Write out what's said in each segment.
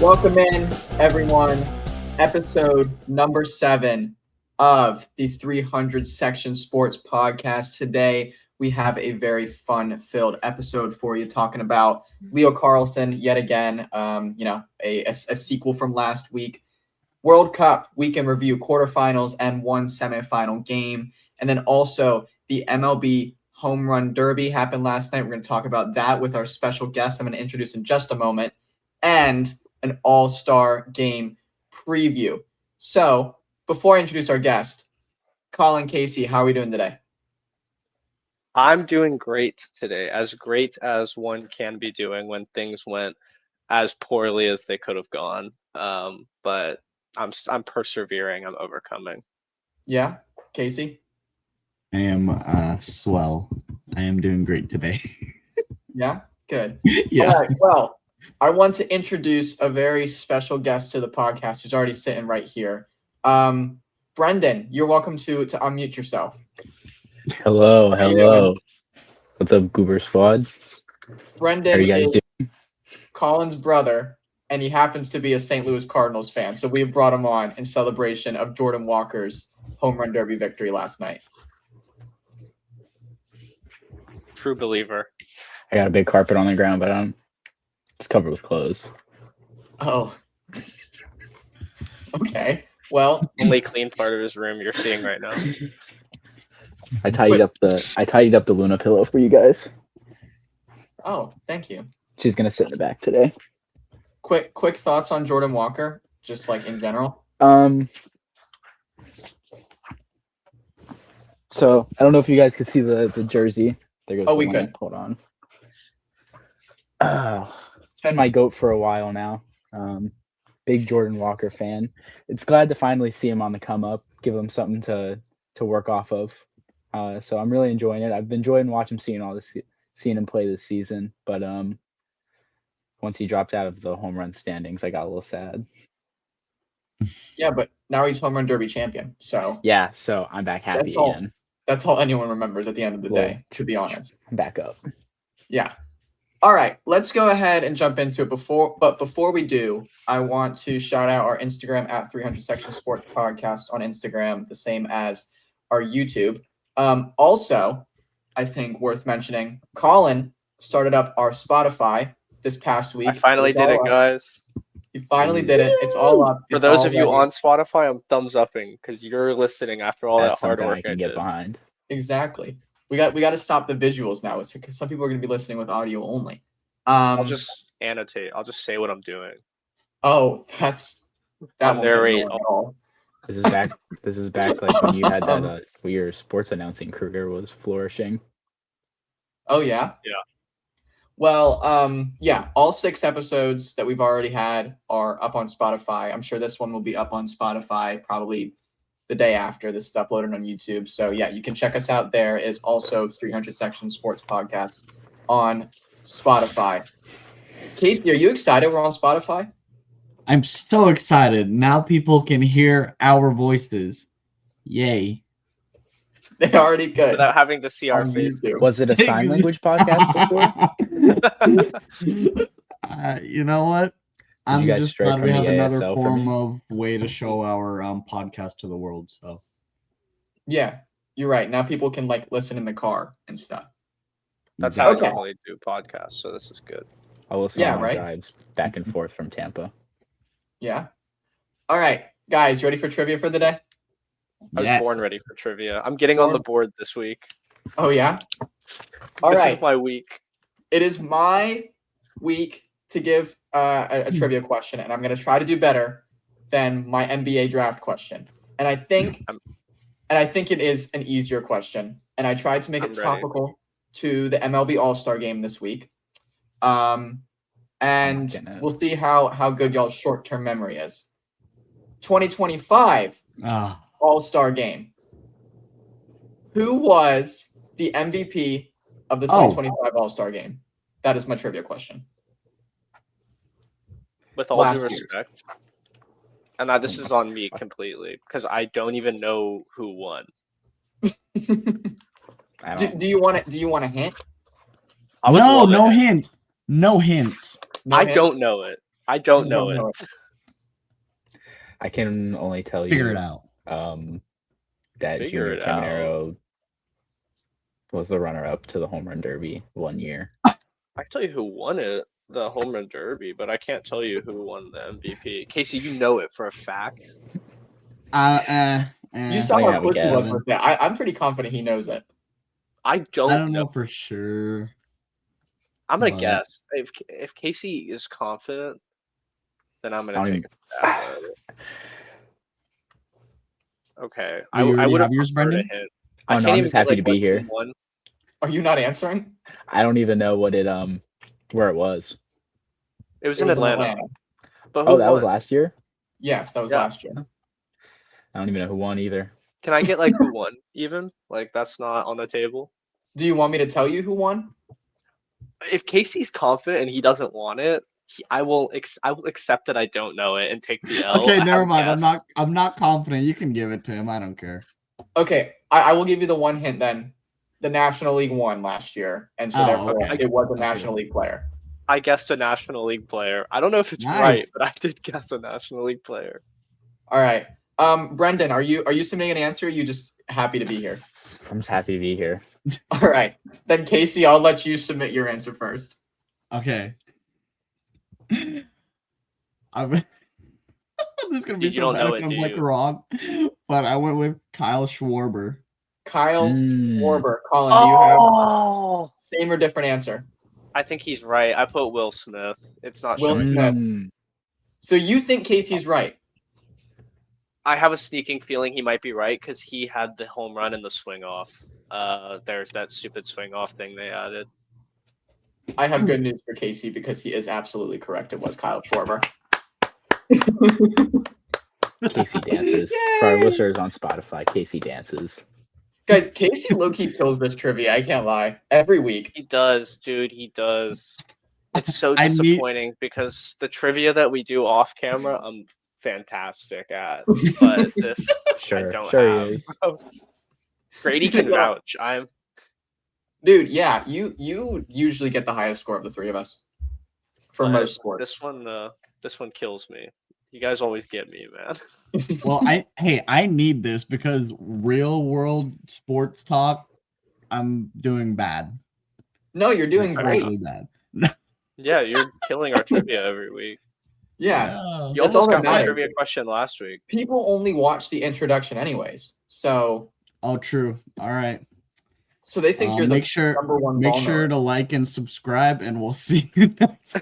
Welcome in, everyone. Episode number 7 of the 300 Section Sports Podcast. Today, we have a very fun-filled episode for you, talking about Leo Carlsson yet again. A sequel from last week. World Cup weekend review, quarterfinals, and one semifinal game. And then also the MLB Home Run Derby happened last night. We're going to talk about that with our special guest I'm going to introduce in just a moment. And an all-star game preview. So before I introduce our guest, Colin, Casey, how are we doing today? I'm doing great today, as great as one can be doing when things went as poorly as they could have gone. But I'm persevering. I'm overcoming. Yeah, Casey? I am swell. I am doing great today. Yeah, good. Yeah. All right, well, I want to introduce a very special guest to the podcast who's already sitting right here. Brendan, you're welcome to unmute yourself. Hello. What's up, Goober Squad? Brendan How are you guys is doing? Colin's brother, and he happens to be a St. Louis Cardinals fan. So we've brought him on in celebration of Jordan Walker's home run derby victory last night. True believer. I got a big carpet on the ground, but it's covered with clothes. Oh. Okay. Well, Only clean part of his room you're seeing right now. I tidied up the Luna pillow for you guys. oh, thank you. She's gonna sit in the back today. Quick thoughts on Jordan Walker, just like in general. So I don't know if you guys could see the jersey. There goes. Oh, the we line. could. Hold on. It's been my goat for a while now. Big Jordan Walker fan. It's glad to finally see him on the come up. Give him something to work off of. So I'm really enjoying it. I've enjoyed watching seeing him play this season. But once he dropped out of the home run standings, I got a little sad. Yeah, but now he's home run derby champion. So Yeah, so I'm back happy again. that's all anyone remembers at the end of the day, to be honest. I'm back up. Yeah. All right, let's go ahead and jump into it. Before we do, I want to shout out our Instagram at 300 Section Sports Podcast on Instagram, the same as our YouTube. Also, I think worth mentioning, Colin started up our Spotify this past week. I finally did it, guys. You finally did it. It's all up. For those of you on Spotify, I'm thumbs upping because you're listening after all That's that hard something work I can get behind. Exactly. We got to stop the visuals now. It's because some people are going to be listening with audio only. I'll just annotate. I'll just say what I'm doing. Oh, that won't narrate at all. This is back like when you had that when your sports announcing career was flourishing. Oh yeah. Yeah. Well, yeah, all 6 episodes that we've already had are up on Spotify. I'm sure this one will be up on Spotify probably the day after this is uploaded on YouTube. So yeah, you can check us out. There is also 300 Section Sports Podcast on Spotify. Casey, are you excited we're on Spotify? I'm so excited. Now people can hear our voices. Yay. They're already good. Without having to see our On faces. YouTube. Was it a sign language podcast before? You know what? I'm you guys just stray glad we from have the another ASL for form me? of way to show our podcast to the world. So Yeah, you're right. Now people can listen in the car and stuff. That's how Okay. I normally do podcasts, so this is good. I'll listen Yeah, on my right? drives back and forth from Tampa. Yeah. All right, guys, ready for trivia for the day? I was Yes. born ready for trivia. I'm getting on the board this week. Oh yeah. All This right. is my week. It is my week to give a trivia question, and I'm going to try to do better than my NBA draft question. And I think it is an easier question. And I tried to make it I'm ready. topical to the MLB All-Star game this week. And goodness. we'll see how good y'all's short-term memory is. 2025 All-Star game. Who was the MVP of the 2025 All-Star game? That is my trivia question. With all Last due year's. respect. And this is on me completely because I don't even know who won. Do you want a hint? I would love a no hint. hint. No hints. No I hint? don't know it. I don't know it. I can only tell you. Figure it out. That Figure Junior it Caminero was the runner-up to the Home Run Derby one year. I can tell you who won it, the Home Run Derby, but I can't tell you who won the MVP. Casey, you know it for a fact. You saw I how have a quick he was guess. with that. I'm pretty confident he knows it. I don't I don't know. know for sure. I'm gonna but- guess. If Casey is confident, then I'm I gonna don't take a stab at it. Okay, Do you I already would have have yours, preferred a Brendan? hint. Oh, I no, can't I'm even just get, happy like, to be what here. team won. Are you not answering? I don't even know what it where it was. It was It in was in Atlanta. Atlanta. But who Oh, that won? was last year? Yes, that was Yeah. last year. I don't even know who won either. Can I get like who won even? Like that's not on the table. Do you want me to tell you who won? If Casey's confident and he doesn't want it, I will accept that I don't know it and take the L. Okay, I never have mind. guessed. I'm not confident. You can give it to him. I don't care. Okay, I will give you the one hint then. The National League won last year, and so Oh, therefore okay. it was a Okay. National League player. I guessed a National League player. I don't know if it's Nice. right, but I did guess a National League player. All right. Brendan, are you submitting an answer? Or are you just happy to be here? I'm just happy to be here. All right. Then Casey, I'll let you submit your answer first. Okay. I'm this is gonna be You so don't bad know if it, I'm do like you? wrong. But I went with Kyle Schwarber. Kyle Mm. Schwarber. Colin, do you have Oh, same or different answer? I think he's right. I put Will Smith. It's not Will showing. Smith. Mm. So you think Casey's right? I have a sneaking feeling he might be right because he had the home run and the swing off. There's that stupid swing off thing they added. I have good news for Casey because he is absolutely correct. It was Kyle Schwarber. Casey dances. For our listeners on Spotify, Casey dances. Guys, Casey low-key kills this trivia. I can't lie. Every week. He does, dude. He does. It's so I need- disappointing because the trivia that we do off camera, I'm fantastic at, but this I Sure, don't sure have. he is. Grady can Yeah. vouch. Dude, yeah, you usually get the highest score of the three of us for but most sports. This one kills me. You guys always get me, man. Well, I need this because real world sports talk, I'm doing bad. No, you're doing great. Really bad. Yeah, you're killing our trivia every week. Yeah. No. You That's all almost that got my matters. trivia question last week. People only watch the introduction anyways. So Oh, true. All right. they think you're the make sure number one make ball sure knower. to like and subscribe, and we'll see you next.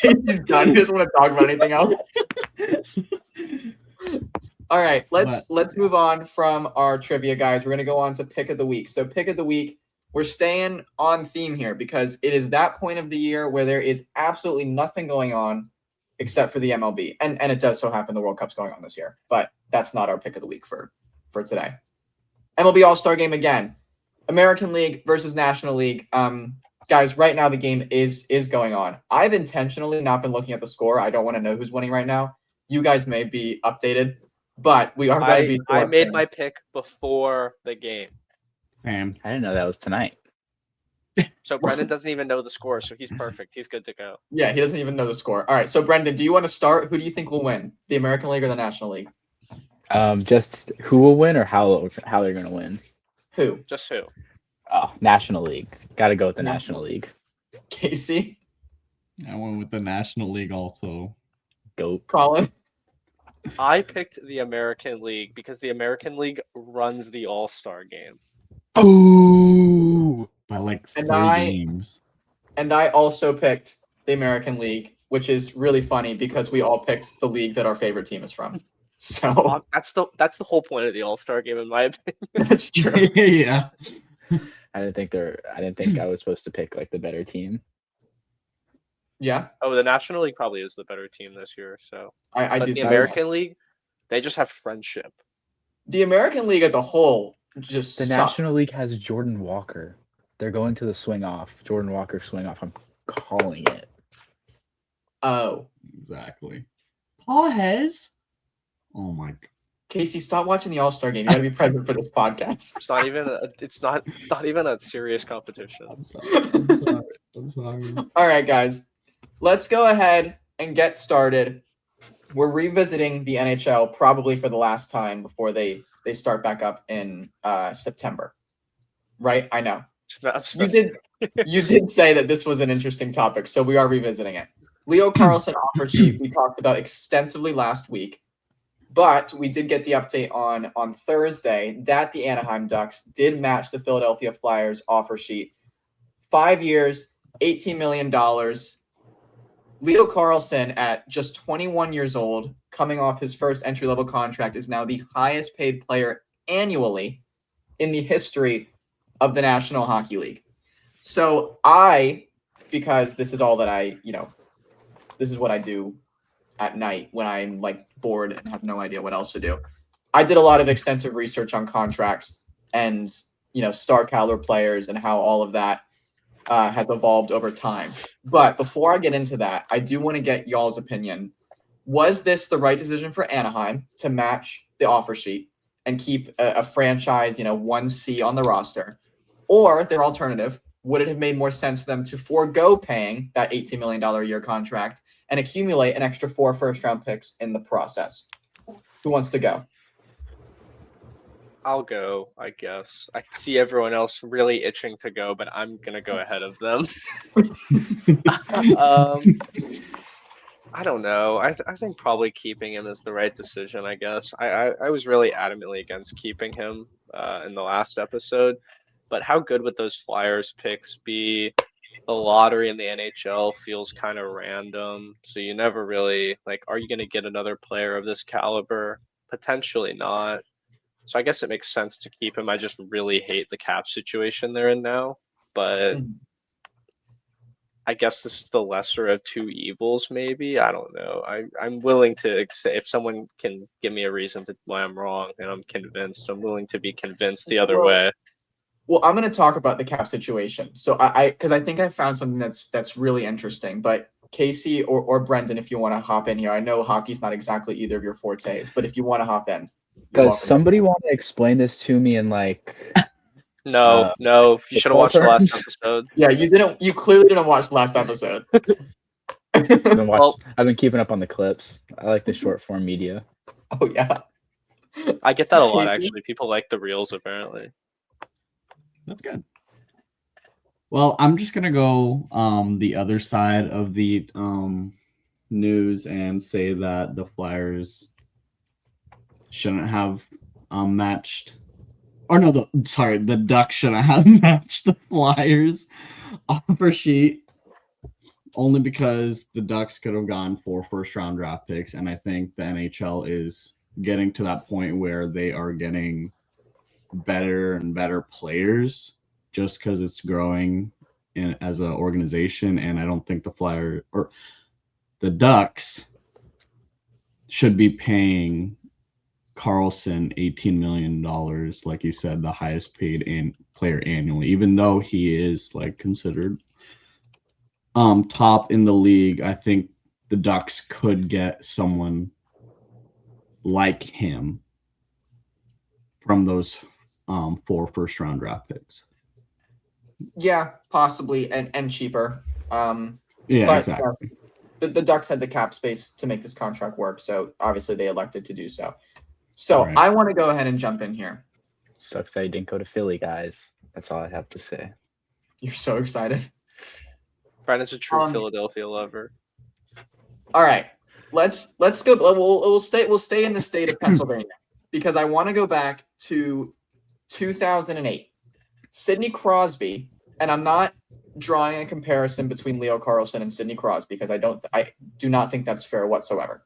He's done. He doesn't want to talk about anything else. All right, let's move on from our trivia, guys. We're gonna go on to pick of the week. So pick of the week, we're staying on theme here because it is that point of the year where there is absolutely nothing going on except for the MLB. And it does so happen the World Cup's going on this year, but that's not our pick of the week for today. MLB All-Star Game again. American League versus National League. Guys, right now the game is going on. I've intentionally not been looking at the score. I don't want to know who's winning right now. You guys may be updated, but we are going to be. I made my pick before the game. Damn. I didn't know that was tonight. So Brendan doesn't even know the score, so he's perfect. He's good to go. Yeah, he doesn't even know the score. All right, so Brendan, do you want to start? Who do you think will win, the American League or the National League? Just who will win or how they're gonna win? Who? Just who? Oh, National League. Got to go with the National National League. Casey? I went with the National League also. Goat. Colin? I picked the American League because the American League runs the All-Star game. Ooh. By like And 3 I- games. And I also picked the American League, which is really funny because we all picked the league that our favorite team is from. So That's the whole point of the All-Star game, in my opinion. that's true. Yeah. I didn't think I was supposed to pick like the better team. Yeah, Oh, the National League probably is the better team this year. So, I but do the think American League, they just have friendship. the American League as a whole just The sucks. National League has Jordan Walker. They're going to the swing off. Jordan Walker swing off. I'm calling it. Oh, Exactly. Paul Hez? Oh my god. Casey, stop watching the All-Star game. You got to be present for this podcast. It's not even. It's not even a serious competition. I'm sorry. I'm sorry. All right, guys. let's go ahead and get started. We're revisiting the NHL probably for the last time before they start back up in September. Right? I know. You did say that this was an interesting topic, so we are revisiting it. Leo Carlsson offer sheet we talked about extensively last week, but we did get the update on Thursday that the Anaheim Ducks did match the Philadelphia Flyers offer sheet. 5 years, $18 million. Leo Carlsson, at just 21 years old, coming off his first entry-level contract, is now the highest paid player annually in the history of the National Hockey League. So because this is all that this is what I do at night when I'm like bored and have no idea what else to do. I did a lot of extensive research on contracts and, star caliber players and how all of that has evolved over time. But before I get into that, I do want to get y'all's opinion. Was this the right decision for Anaheim to match the offer sheet and keep a franchise, 1C on the roster? Or their alternative, would it have made more sense for them to forego paying that $18 million a year contract and accumulate an extra 4 first-round picks in the process? Who wants to go? I'll go, I guess. I can see everyone else really itching to go, but I'm going to go ahead of them. I don't know. I think probably keeping him is the right decision, I guess. I was really adamantly against keeping him in the last episode, but how good would those Flyers picks be? The lottery in the NHL feels kind of random, so you never really, are you going to get another player of this caliber? Potentially not. So I guess it makes sense to keep him. I just really hate the cap situation they're in now, but I guess this is the lesser of two evils, maybe. I don't know. I'm willing to accept if someone can give me a reason why I'm wrong and I'm convinced. I'm willing to be convinced the other way. Well, I'm going to talk about the cap situation. So because I think I found something that's really interesting. But Casey or Brendan, if you want to hop in here, I know hockey's not exactly either of your fortes, but if you want to hop in, does somebody want to explain this to me in No, you should have watched the last episode. Yeah, you didn't. You clearly didn't watch the last episode. I've been keeping up on the clips. I like the short form media. Oh yeah, I get that a lot actually. People like the reels apparently. That's good. Well, I'm just gonna go the other side of the news and say that the Flyers shouldn't have matched. Or no, the Ducks shouldn't have matched the Flyers offer sheet, only because the Ducks could have gone for first-round draft picks, and I think the NHL is getting to that point where they are getting better and better players just because it's growing as an organization, and I don't think the Ducks should be paying Carlsson $18 million, like you said, the highest paid player annually, even though he is considered top in the league. I think the Ducks could get someone like him from those 4 first-round draft picks. Yeah, possibly, and cheaper. Exactly. The Ducks had the cap space to make this contract work, so obviously they elected to do so. So right. I want to go ahead and jump in here. Sucks that you didn't go to Philly, guys. That's all I have to say. You're so excited. Brandon's a true Philadelphia lover. All right, let's go. We'll stay in the state of Pennsylvania because I want to go back to 2008. Sidney Crosby, and I'm not drawing a comparison between Leo Carlsson and Sidney Crosby because I do not think that's fair whatsoever.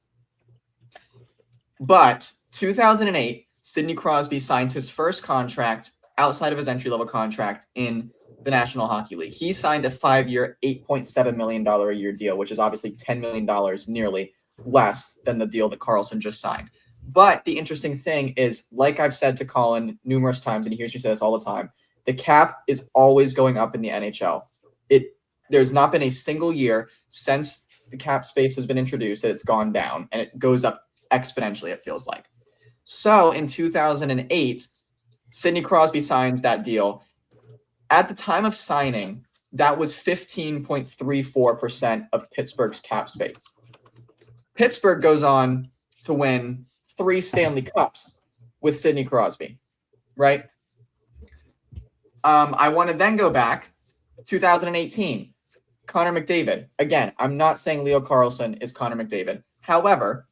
But 2008, Sidney Crosby signed his first contract outside of his entry-level contract in the National Hockey League. He signed a 5-year, $8.7 million a year deal, which is obviously $10 million nearly less than the deal that Carlsson just signed. But the interesting thing is, like I've said to Colin numerous times, and he hears me say this all the time, the cap is always going up in the NHL. There's not been a single year since the cap space has been introduced that it's gone down, and it goes up exponentially, it feels like. So in 2008, Sidney Crosby signs that deal. At the time of signing, that was 15.34% of Pittsburgh's cap space. Pittsburgh goes on to win 3 Stanley Cups with Sidney Crosby, right? I want to then go back 2018. Connor McDavid. Again, I'm not saying Leo Carlsson is Connor McDavid. However,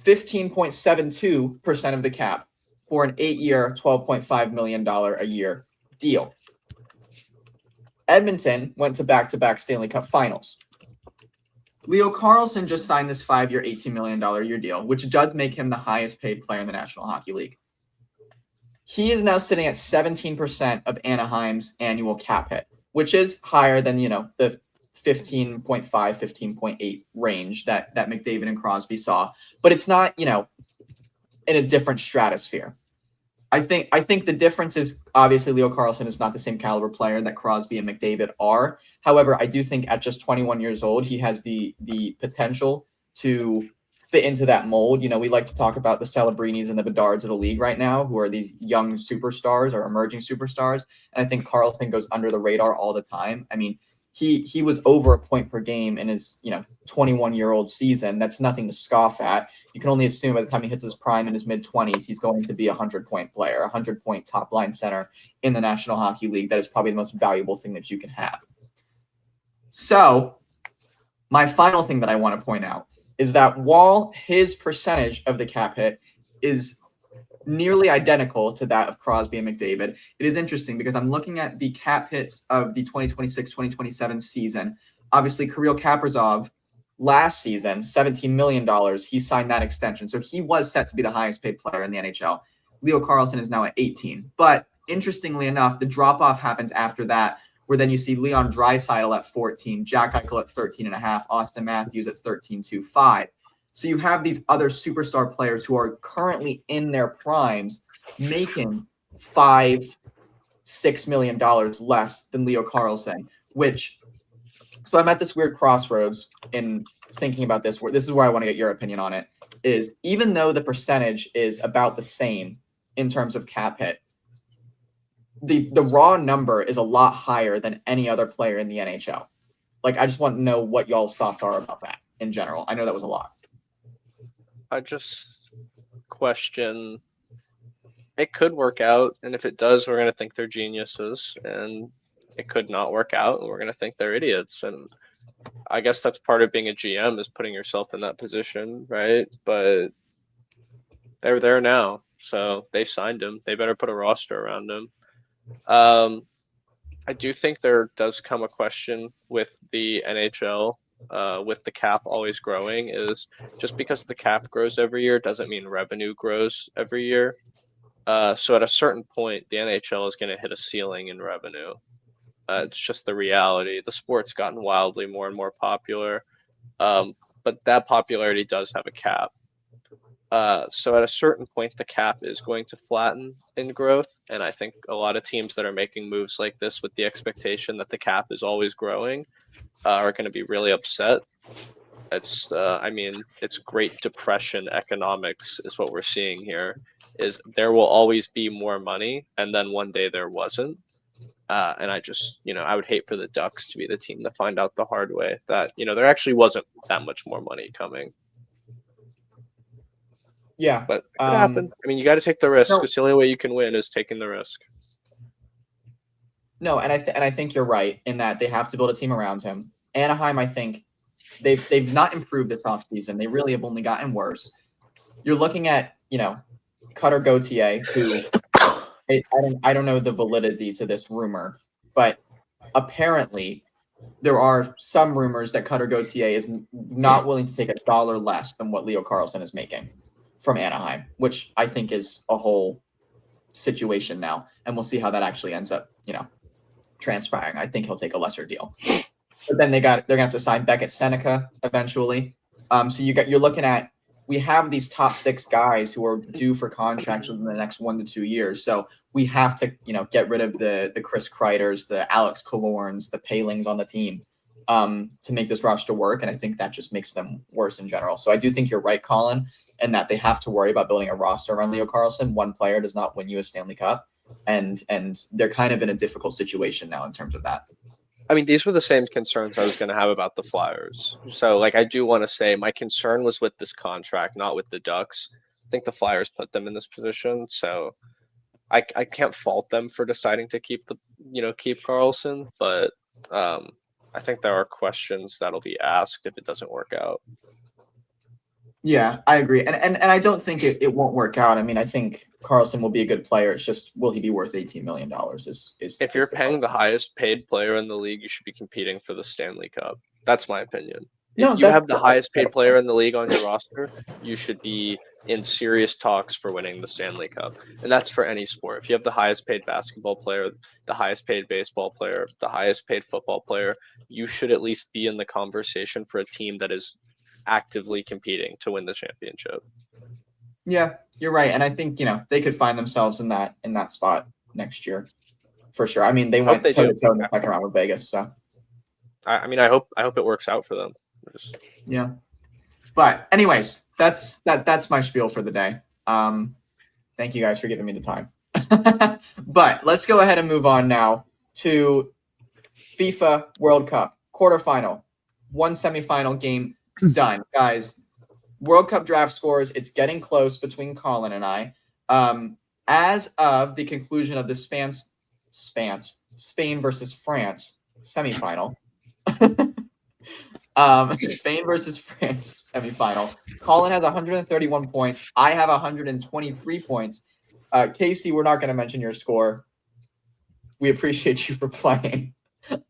15.72% of the cap for an 8-year, $12.5 million a year deal. Edmonton went to back-to-back Stanley Cup finals. Leo Carlsson just signed this 5-year, $18 million a year deal, which does make him the highest paid player in the National Hockey League. He is now sitting at 17% of Anaheim's annual cap hit, which is higher than, the 15.5, 15.8 range that McDavid and Crosby saw. But it's not, in a different stratosphere. I think the difference is obviously Leo Carlsson is not the same caliber player that Crosby and McDavid are. However, I do think at just 21 years old, he has the potential to fit into that mold. We like to talk about the Celebrinis and the Bedards of the league right now, who are these young superstars or emerging superstars. And I think Carlsson goes under the radar all the time. I mean, he was over a point per game in his 21-year-old season. That's nothing to scoff at. You can only assume by the time he hits his prime in his mid-20s, he's going to be a 100-point player, a 100-point top-line center in the National Hockey League. That is probably the most valuable thing that you can have. So my final thing that I want to point out is that while his percentage of the cap hit is nearly identical to that of Crosby and McDavid, it is interesting because I'm looking at the cap hits of the 2026-2027 season. Obviously, Kirill Kaprizov last season, $17 million, he signed that extension. So he was set to be the highest paid player in the NHL. Leo Carlsson is now at 18. But interestingly enough, the drop-off happens after that, where then you see Leon Draisaitl at 14, Jack Eichel at 13.5, Austin Matthews at 13.25. So you have these other superstar players who are currently in their primes making $5-6 million less than Leo Carlsson, so I'm at this weird crossroads in thinking about this. This is where I want to get your opinion on it, is even though the percentage is about the same in terms of cap hit, the raw number is a lot higher than any other player in the NHL. Like, I just want to know what y'all's thoughts are about that in general. I know that was a lot. I just question, it could work out, and if it does, we're going to think they're geniuses, and it could not work out, and we're going to think they're idiots. And I guess that's part of being a GM, is putting yourself in that position, right? But they're there now, so they signed him. They better put a roster around him. I do think there does come a question with the NHL, with the cap always growing, is just because the cap grows every year doesn't mean revenue grows every year. So at a certain point, the NHL is going to hit a ceiling in revenue. It's just the reality. The sport's gotten wildly more and more popular, but that popularity does have a cap. So at a certain point, the cap is going to flatten in growth, and I think a lot of teams that are making moves like this with the expectation that the cap is always growing are going to be really upset. It's Great Depression economics is what we're seeing here. Is there will always be more money, and then one day there wasn't. And I just, I would hate for the Ducks to be the team to find out the hard way that, there actually wasn't that much more money coming. Yeah. But it could happen. I mean, you got to take the risk. It's the only way you can win is taking the risk. No, and I think you're right in that they have to build a team around him. Anaheim, I think they've not improved this offseason. They really have only gotten worse. You're looking at, Cutter Gauthier, who I don't know the validity to this rumor, but apparently there are some rumors that Cutter Gauthier is not willing to take $1 less than what Leo Carlsson is making from Anaheim, which I think is a whole situation now. And we'll see how that actually ends up, transpiring. I think he'll take a lesser deal. But then they're gonna have to sign Beckett Seneca eventually. So you're looking at, we have these top 6 guys who are due for contracts within the next 1 to 2 years. So we have to, get rid of the Chris Kreiders, the Alex Killorns, the Palings on the team to make this roster work. And I think that just makes them worse in general. So I do think you're right, Colin, and that they have to worry about building a roster around Leo Carlsson. One player does not win you a Stanley Cup. And they're kind of in a difficult situation now in terms of that. I mean, these were the same concerns I was going to have about the Flyers. So, like, I do want to say my concern was with this contract, not with the Ducks. I think the Flyers put them in this position, so I can't fault them for deciding to keep Carlsson, but I think there are questions that'll be asked if it doesn't work out. Yeah, I agree. And I don't think it won't work out. I mean, I think Carlson will be a good player. It's just, will he be worth $18 million? If you're paying the highest paid player in the league, you should be competing for the Stanley Cup. That's my opinion. No, If you have the highest paid player in the league on your roster, you should be in serious talks for winning the Stanley Cup. And that's for any sport. If you have the highest paid basketball player, the highest paid baseball player, the highest paid football player, you should at least be in the conversation for a team that is actively competing to win the championship. Yeah, you're right. And I think, they could find themselves in that spot next year for sure. I mean, they went toe-to-toe in the second round with Vegas. So I mean, I hope it works out for them. Yeah. But anyways, that's my spiel for the day. Thank you guys for giving me the time. But let's go ahead and move on now to FIFA World Cup quarterfinal. One semifinal game done. Guys, World Cup draft scores, it's getting close between Colin and I. As of the conclusion of the Spain versus France semifinal. Spain versus France semifinal. Colin has 131 points. I have 123 points. Casey, we're not going to mention your score. We appreciate you for playing.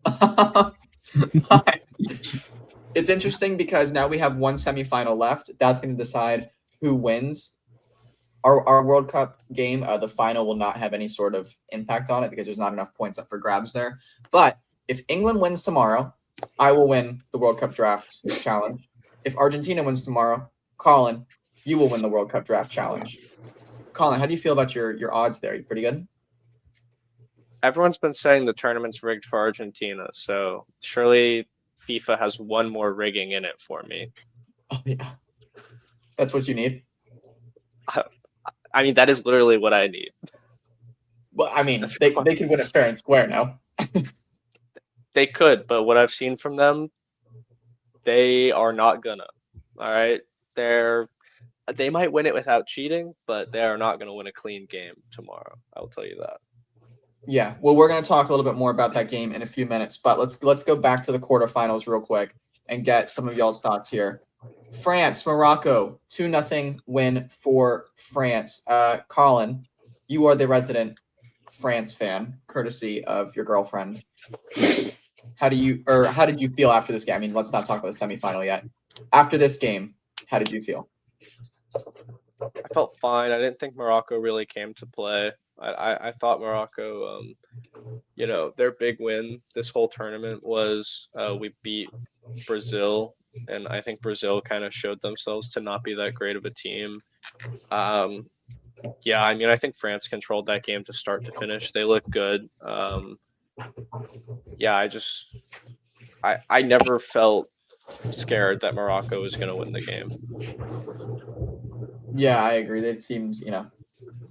But it's interesting because now we have one semifinal left. That's going to decide who wins our World Cup game. The final will not have any sort of impact on it because there's not enough points up for grabs there. But if England wins tomorrow, I will win the World Cup Draft Challenge. If Argentina wins tomorrow, Colin, you will win the World Cup Draft Challenge. Colin, how do you feel about your odds there? You pretty good? Everyone's been saying the tournament's rigged for Argentina, so surely FIFA has one more rigging in it for me. Oh, yeah. That's what you need? I mean, that is literally what I need. Well, I mean, they can win it fair and square now. They could, but what I've seen from them, they are not gonna. All right, they might win it without cheating, but they are not gonna win a clean game tomorrow. I will tell you that. Yeah, well, we're gonna talk a little bit more about that game in a few minutes, but let's go back to the quarterfinals real quick and get some of y'all's thoughts here. France, Morocco, 2-0 win for France. Colin, you are the resident France fan, courtesy of your girlfriend. How did you feel after this game? I mean, let's not talk about the semifinal yet. After this game, how did you feel? I felt fine. I didn't think Morocco really came to play. I thought Morocco, their big win this whole tournament was we beat Brazil, and I think Brazil kind of showed themselves to not be that great of a team. Yeah, I mean, I think France controlled that game to start to finish. They looked good. Yeah, I never felt scared that Morocco was going to win the game. Yeah, I agree. It seems,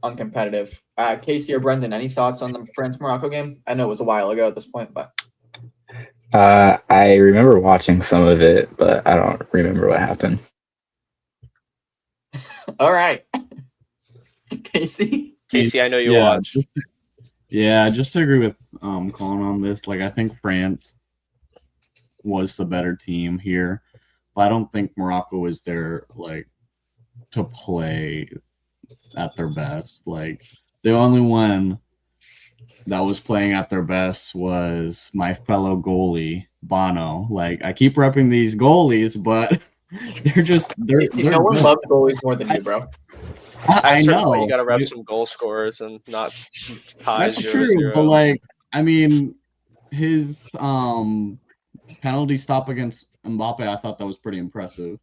uncompetitive. Casey or Brendan, any thoughts on the France-Morocco game? I know it was a while ago at this point, but I remember watching some of it, but I don't remember what happened. All right. Casey, I know you watch. Yeah, just to agree with Colin on this, like I think France was the better team here, but I don't think Morocco was there to play at their best. Like the only one that was playing at their best was my fellow goalie, Bono. Like I keep repping these goalies, but they're no one loves goalies more than you, bro. I know you got to rep some goal scorers and not ties. That's true, but I mean, his penalty stop against Mbappe, I thought that was pretty impressive.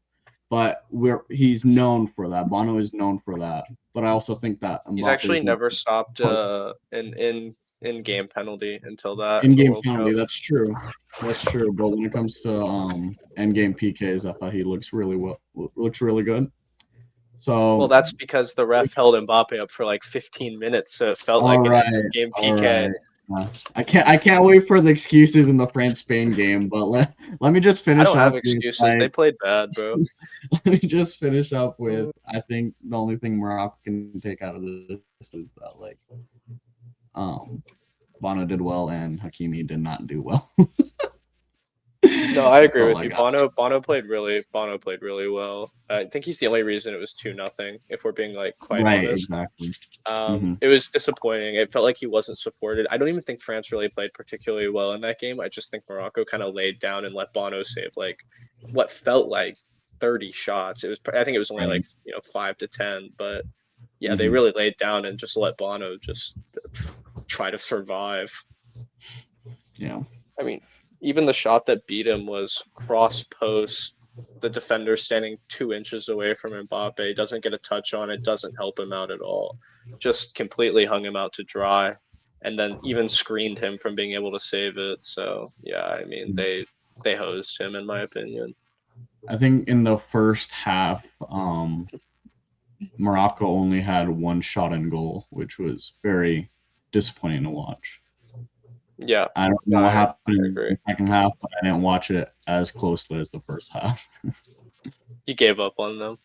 But he's known for that. Bono is known for that. But I also think that he's actually never stopped in game penalty until that. In game penalty, that's true. That's true. But when it comes to end game PKs, I thought he looks really good. So well, that's because the ref held Mbappe up for 15 minutes, so it felt like an end game PK. Right. I can't wait for the excuses in the France-Spain game, but let me just I finish don't up have with, excuses. like, They played bad, bro. let me just finish up with, I think the only thing Morocco can take out of this is that, like, Bono did well and Hakimi did not do well. No, I agree all with I you. got. Bono played really well. I think he's the only reason it was 2-0, if we're being like quite Right, honest. exactly. Mhm. It was disappointing. It felt like he wasn't supported. I don't even think France really played particularly well in that game. I just think Morocco kind of laid down and let Bono save like what felt like 30 shots. I think it was only Right. like 5 to 10, but yeah, they Mhm. really laid down and just let Bono just try to survive. Yeah. I mean, even the shot that beat him was cross post. The defender standing 2 inches away from Mbappe doesn't get a touch on it, doesn't help him out at all. Just completely hung him out to dry, and then even screened him from being able to save it. So yeah, I mean they hosed him in my opinion. I think in the first half, Morocco only had one shot in goal, which was very disappointing to watch. Yeah, I don't know what I happened in agree. the second half, but I didn't watch it as closely as the first half. You gave up on them.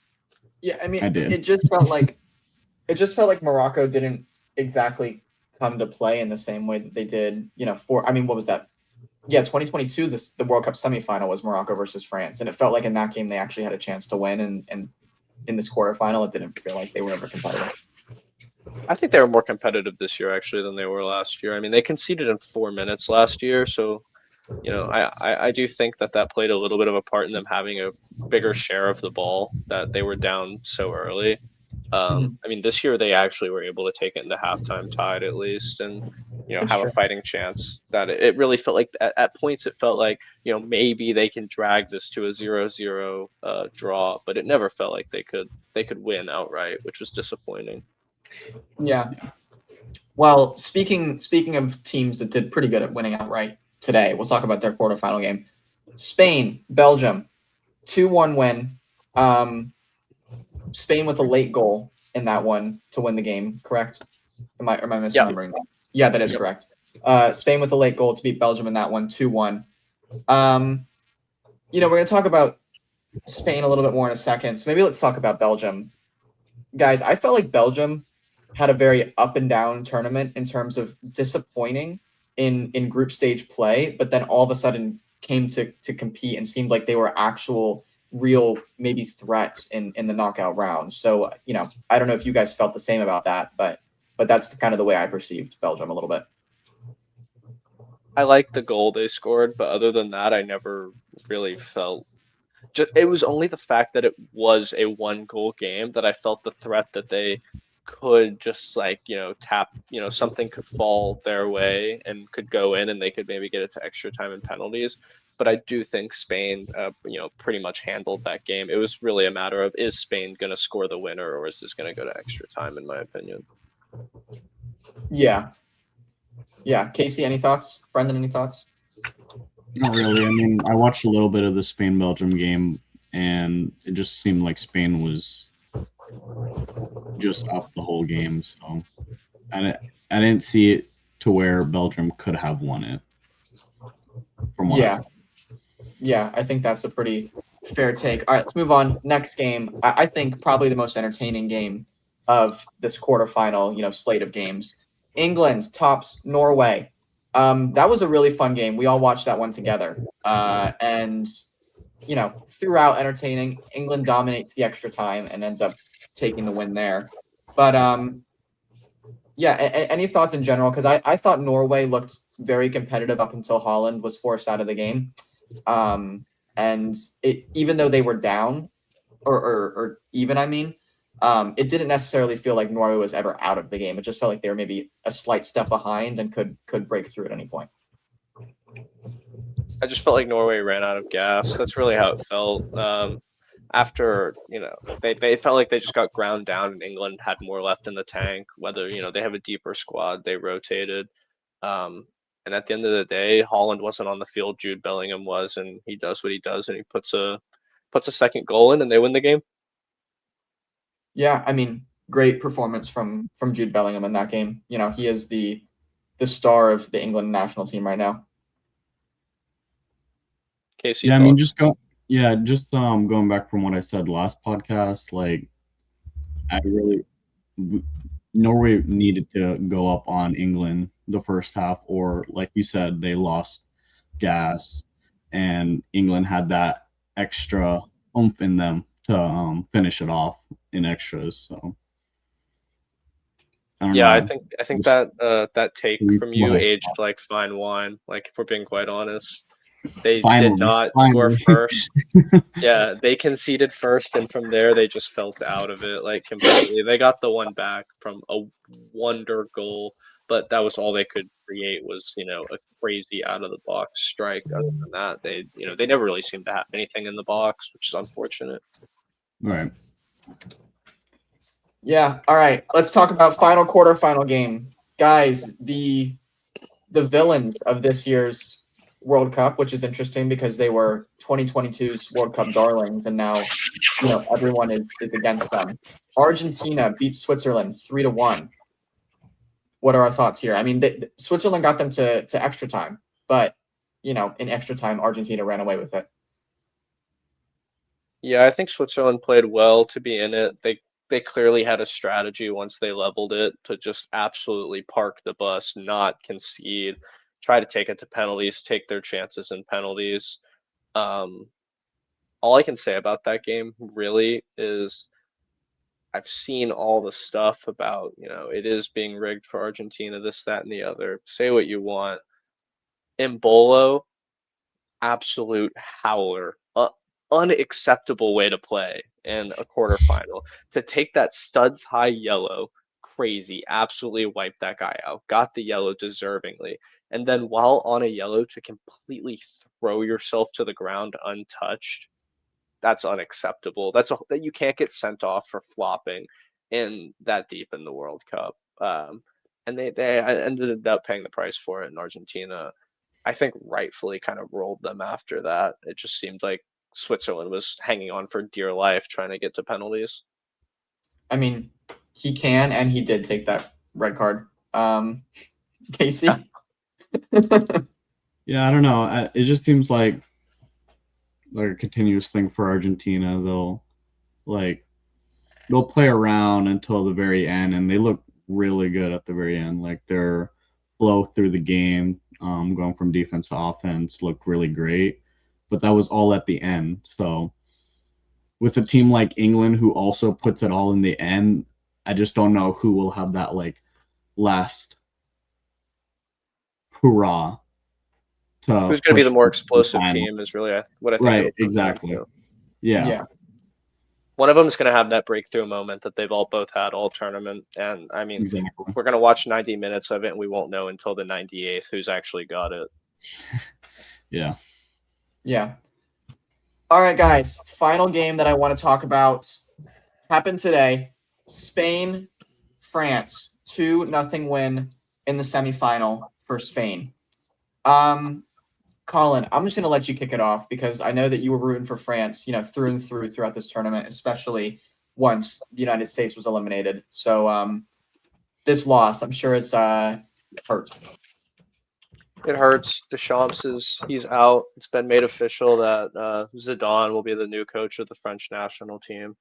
Yeah, I mean, I did. it just felt like Morocco didn't exactly come to play in the same way that they did, what was that? Yeah, 2022, the World Cup semifinal was Morocco versus France, and it felt like in that game they actually had a chance to win, and in this quarterfinal, it didn't feel like they were ever competitive. I think they were more competitive this year actually than they were last year. I mean, they conceded in 4 minutes last year, so I do think that played a little bit of a part in them having a bigger share of the ball, that they were down so early. I mean, this year they actually were able to take it into halftime tied at least, and That's have a true. fighting chance. That it really felt like at points it felt like maybe they can drag this to a 0-0 draw, but it never felt like they could win outright, which was disappointing. Yeah. Well, speaking of teams that did pretty good at winning outright today, we'll talk about their quarterfinal game. Spain, Belgium, 2-1 win. Spain with a late goal in that one to win the game, correct? Am I misremembering that? Yeah, that is correct. Spain with a late goal to beat Belgium in that one, 2-1. We're going to talk about Spain a little bit more in a second. So maybe let's talk about Belgium. Guys, I felt like Belgium had a very up and down tournament in terms of disappointing in group stage play, but then all of a sudden came to compete and seemed like they were actual real maybe threats in the knockout rounds. So, I don't know if you guys felt the same about that, but that's kind of the way I perceived Belgium a little bit. I liked the goal they scored, but other than that, I never really felt. It was only the fact that it was a 1-goal game that I felt the threat that they could just tap, something could fall their way and could go in, and they could maybe get it to extra time and penalties. But I do think Spain, pretty much handled that game. It was really a matter of, is Spain going to score the winner, or is this going to go to extra time, in my opinion. Yeah. Casey, any thoughts? Brendan, any thoughts? Not really. I mean, I watched a little bit of the Spain-Belgium game, and it just seemed like Spain was just up the whole game. So I didn't see it to where Belgium could have won it. From what I saw. Yeah, I think that's a pretty fair take. All right, let's move on. Next game, I think probably the most entertaining game of this quarterfinal, slate of games. England tops Norway. That was a really fun game. We all watched that one together. And throughout entertaining, England dominates the extra time and ends up taking the win there. But any thoughts in general? Because I thought Norway looked very competitive up until Holland was forced out of the game. And even though they were down, or even, it didn't necessarily feel like Norway was ever out of the game. It just felt like they were maybe a slight step behind and could break through at any point. I just felt like Norway ran out of gas. That's really how it felt. After, they felt like they just got ground down, and England had more left in the tank. Whether, they have a deeper squad, they rotated. And at the end of the day, Holland wasn't on the field. Jude Bellingham was, and he does what he does, and he puts a second goal in, and they win the game. Yeah, great performance from Jude Bellingham in that game. He is the the star of the England national team right now. Casey, Yeah, I mean, thoughts? just going back from what I said last podcast, like Norway needed to go up on England the first half, or like you said, they lost gas, and England had that extra oomph in them to finish it off in extras. So I don't Yeah, I know. think Just that take three from you flies. aged like fine wine. Like if we're being quite honest, they did Finally, not score finally. first. Yeah, they conceded first, and from there they just felt out of it like completely. They got the one back from a wonder goal, but that was all they could create was, a crazy out of the box strike. Other than that, they never really seemed to have anything in the box, which is unfortunate. Right. Yeah. All right. Let's talk about final quarterfinal game, guys. The villains of this year's World Cup, which is interesting because they were 2022's World Cup darlings, and now everyone is against them. Argentina beats Switzerland 3-1. What are our thoughts here? I mean, Switzerland got them to extra time, but in extra time, Argentina ran away with it. Yeah, I think Switzerland played well to be in it. They clearly had a strategy once they leveled it to just absolutely park the bus, not concede, try to take it to penalties, take their chances in penalties. Um, all I can say about that game really is I've seen all the stuff about, it is being rigged for Argentina, this, that, and the other. Say what you want. Embolo, absolute howler. Unacceptable way to play in a quarterfinal. To take that studs high yellow, crazy, absolutely wipe that guy out. Got the yellow deservingly. And then while on a yellow, to completely throw yourself to the ground untouched, that's unacceptable. That you can't get sent off for flopping in that deep in the World Cup. And they ended up paying the price for it in Argentina. I think rightfully kind of rolled them after that. It just seemed like Switzerland was hanging on for dear life trying to get to penalties. I mean, he can and he did take that red card. Casey? Yeah, I don't know. It just seems like a continuous thing for Argentina. They'll play around until the very end, and they look really good at the very end. Like their flow through the game, going from defense to offense, looked really great. But that was all at the end. So with a team like England, who also puts it all in the end, I just don't know who will have that last hurrah to Who's going to be push the more to the explosive final. team is really what I think Right, it'll come down exactly. to. Yeah. One of them is going to have that breakthrough moment that they've both had all tournament. And I mean, Exactly. we're going to watch 90 minutes of it and we won't know until the 98th who's actually got it. Yeah. Yeah. All right, guys. Final game that I want to talk about happened today. Spain, France, 2-0 win in the semifinal for Spain. Colin, I'm just going to let you kick it off because I know that you were rooting for France, through and through throughout this tournament, especially once the United States was eliminated. So this loss, I'm sure it's hurt. It hurts. He's out. It's been made official that Zidane will be the new coach of the French national team.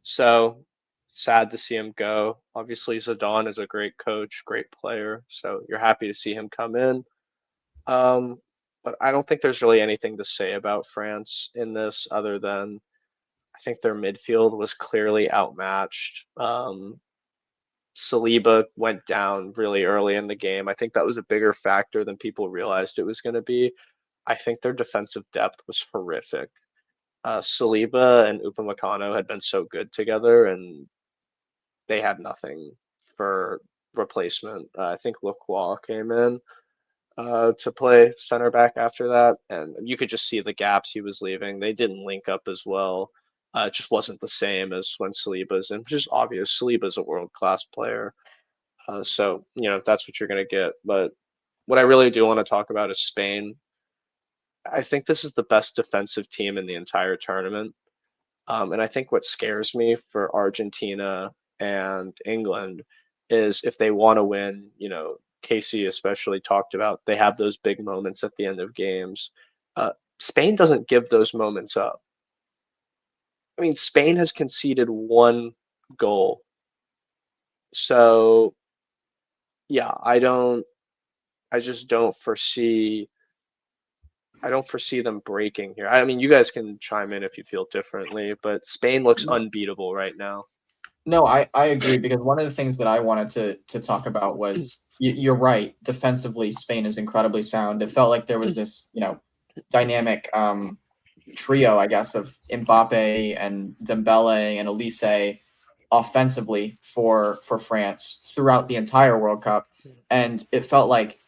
So sad to see him go. Obviously, Zidane is a great coach, great player. So you're happy to see him come in. But I don't think there's really anything to say about France in this other than I think their midfield was clearly outmatched. Saliba went down really early in the game. I think that was a bigger factor than people realized it was going to be. I think their defensive depth was horrific. Saliba and Upamecano had been so good together, and they had nothing for replacement. I think Lacroix came in to play center back after that, and you could just see the gaps he was leaving. They didn't link up as well. It just wasn't the same as when Saliba's in, which is obvious. Saliba's a world-class player. So, that's what you're going to get. But what I really do want to talk about is Spain. I think this is the best defensive team in the entire tournament. And I think what scares me for Argentina and England is if they want to win, Casey especially talked about, they have those big moments at the end of games. Spain doesn't give those moments up. I mean, Spain has conceded 1 goal. So, yeah, I just don't foresee them breaking here. I mean, you guys can chime in if you feel differently, but Spain looks unbeatable right now. No, I agree, because one of the things that I wanted to talk about was you're right. Defensively, Spain is incredibly sound. It felt like there was this, dynamic trio, I guess, of Mbappe and Dembele and Elise offensively for France throughout the entire World Cup. And it felt like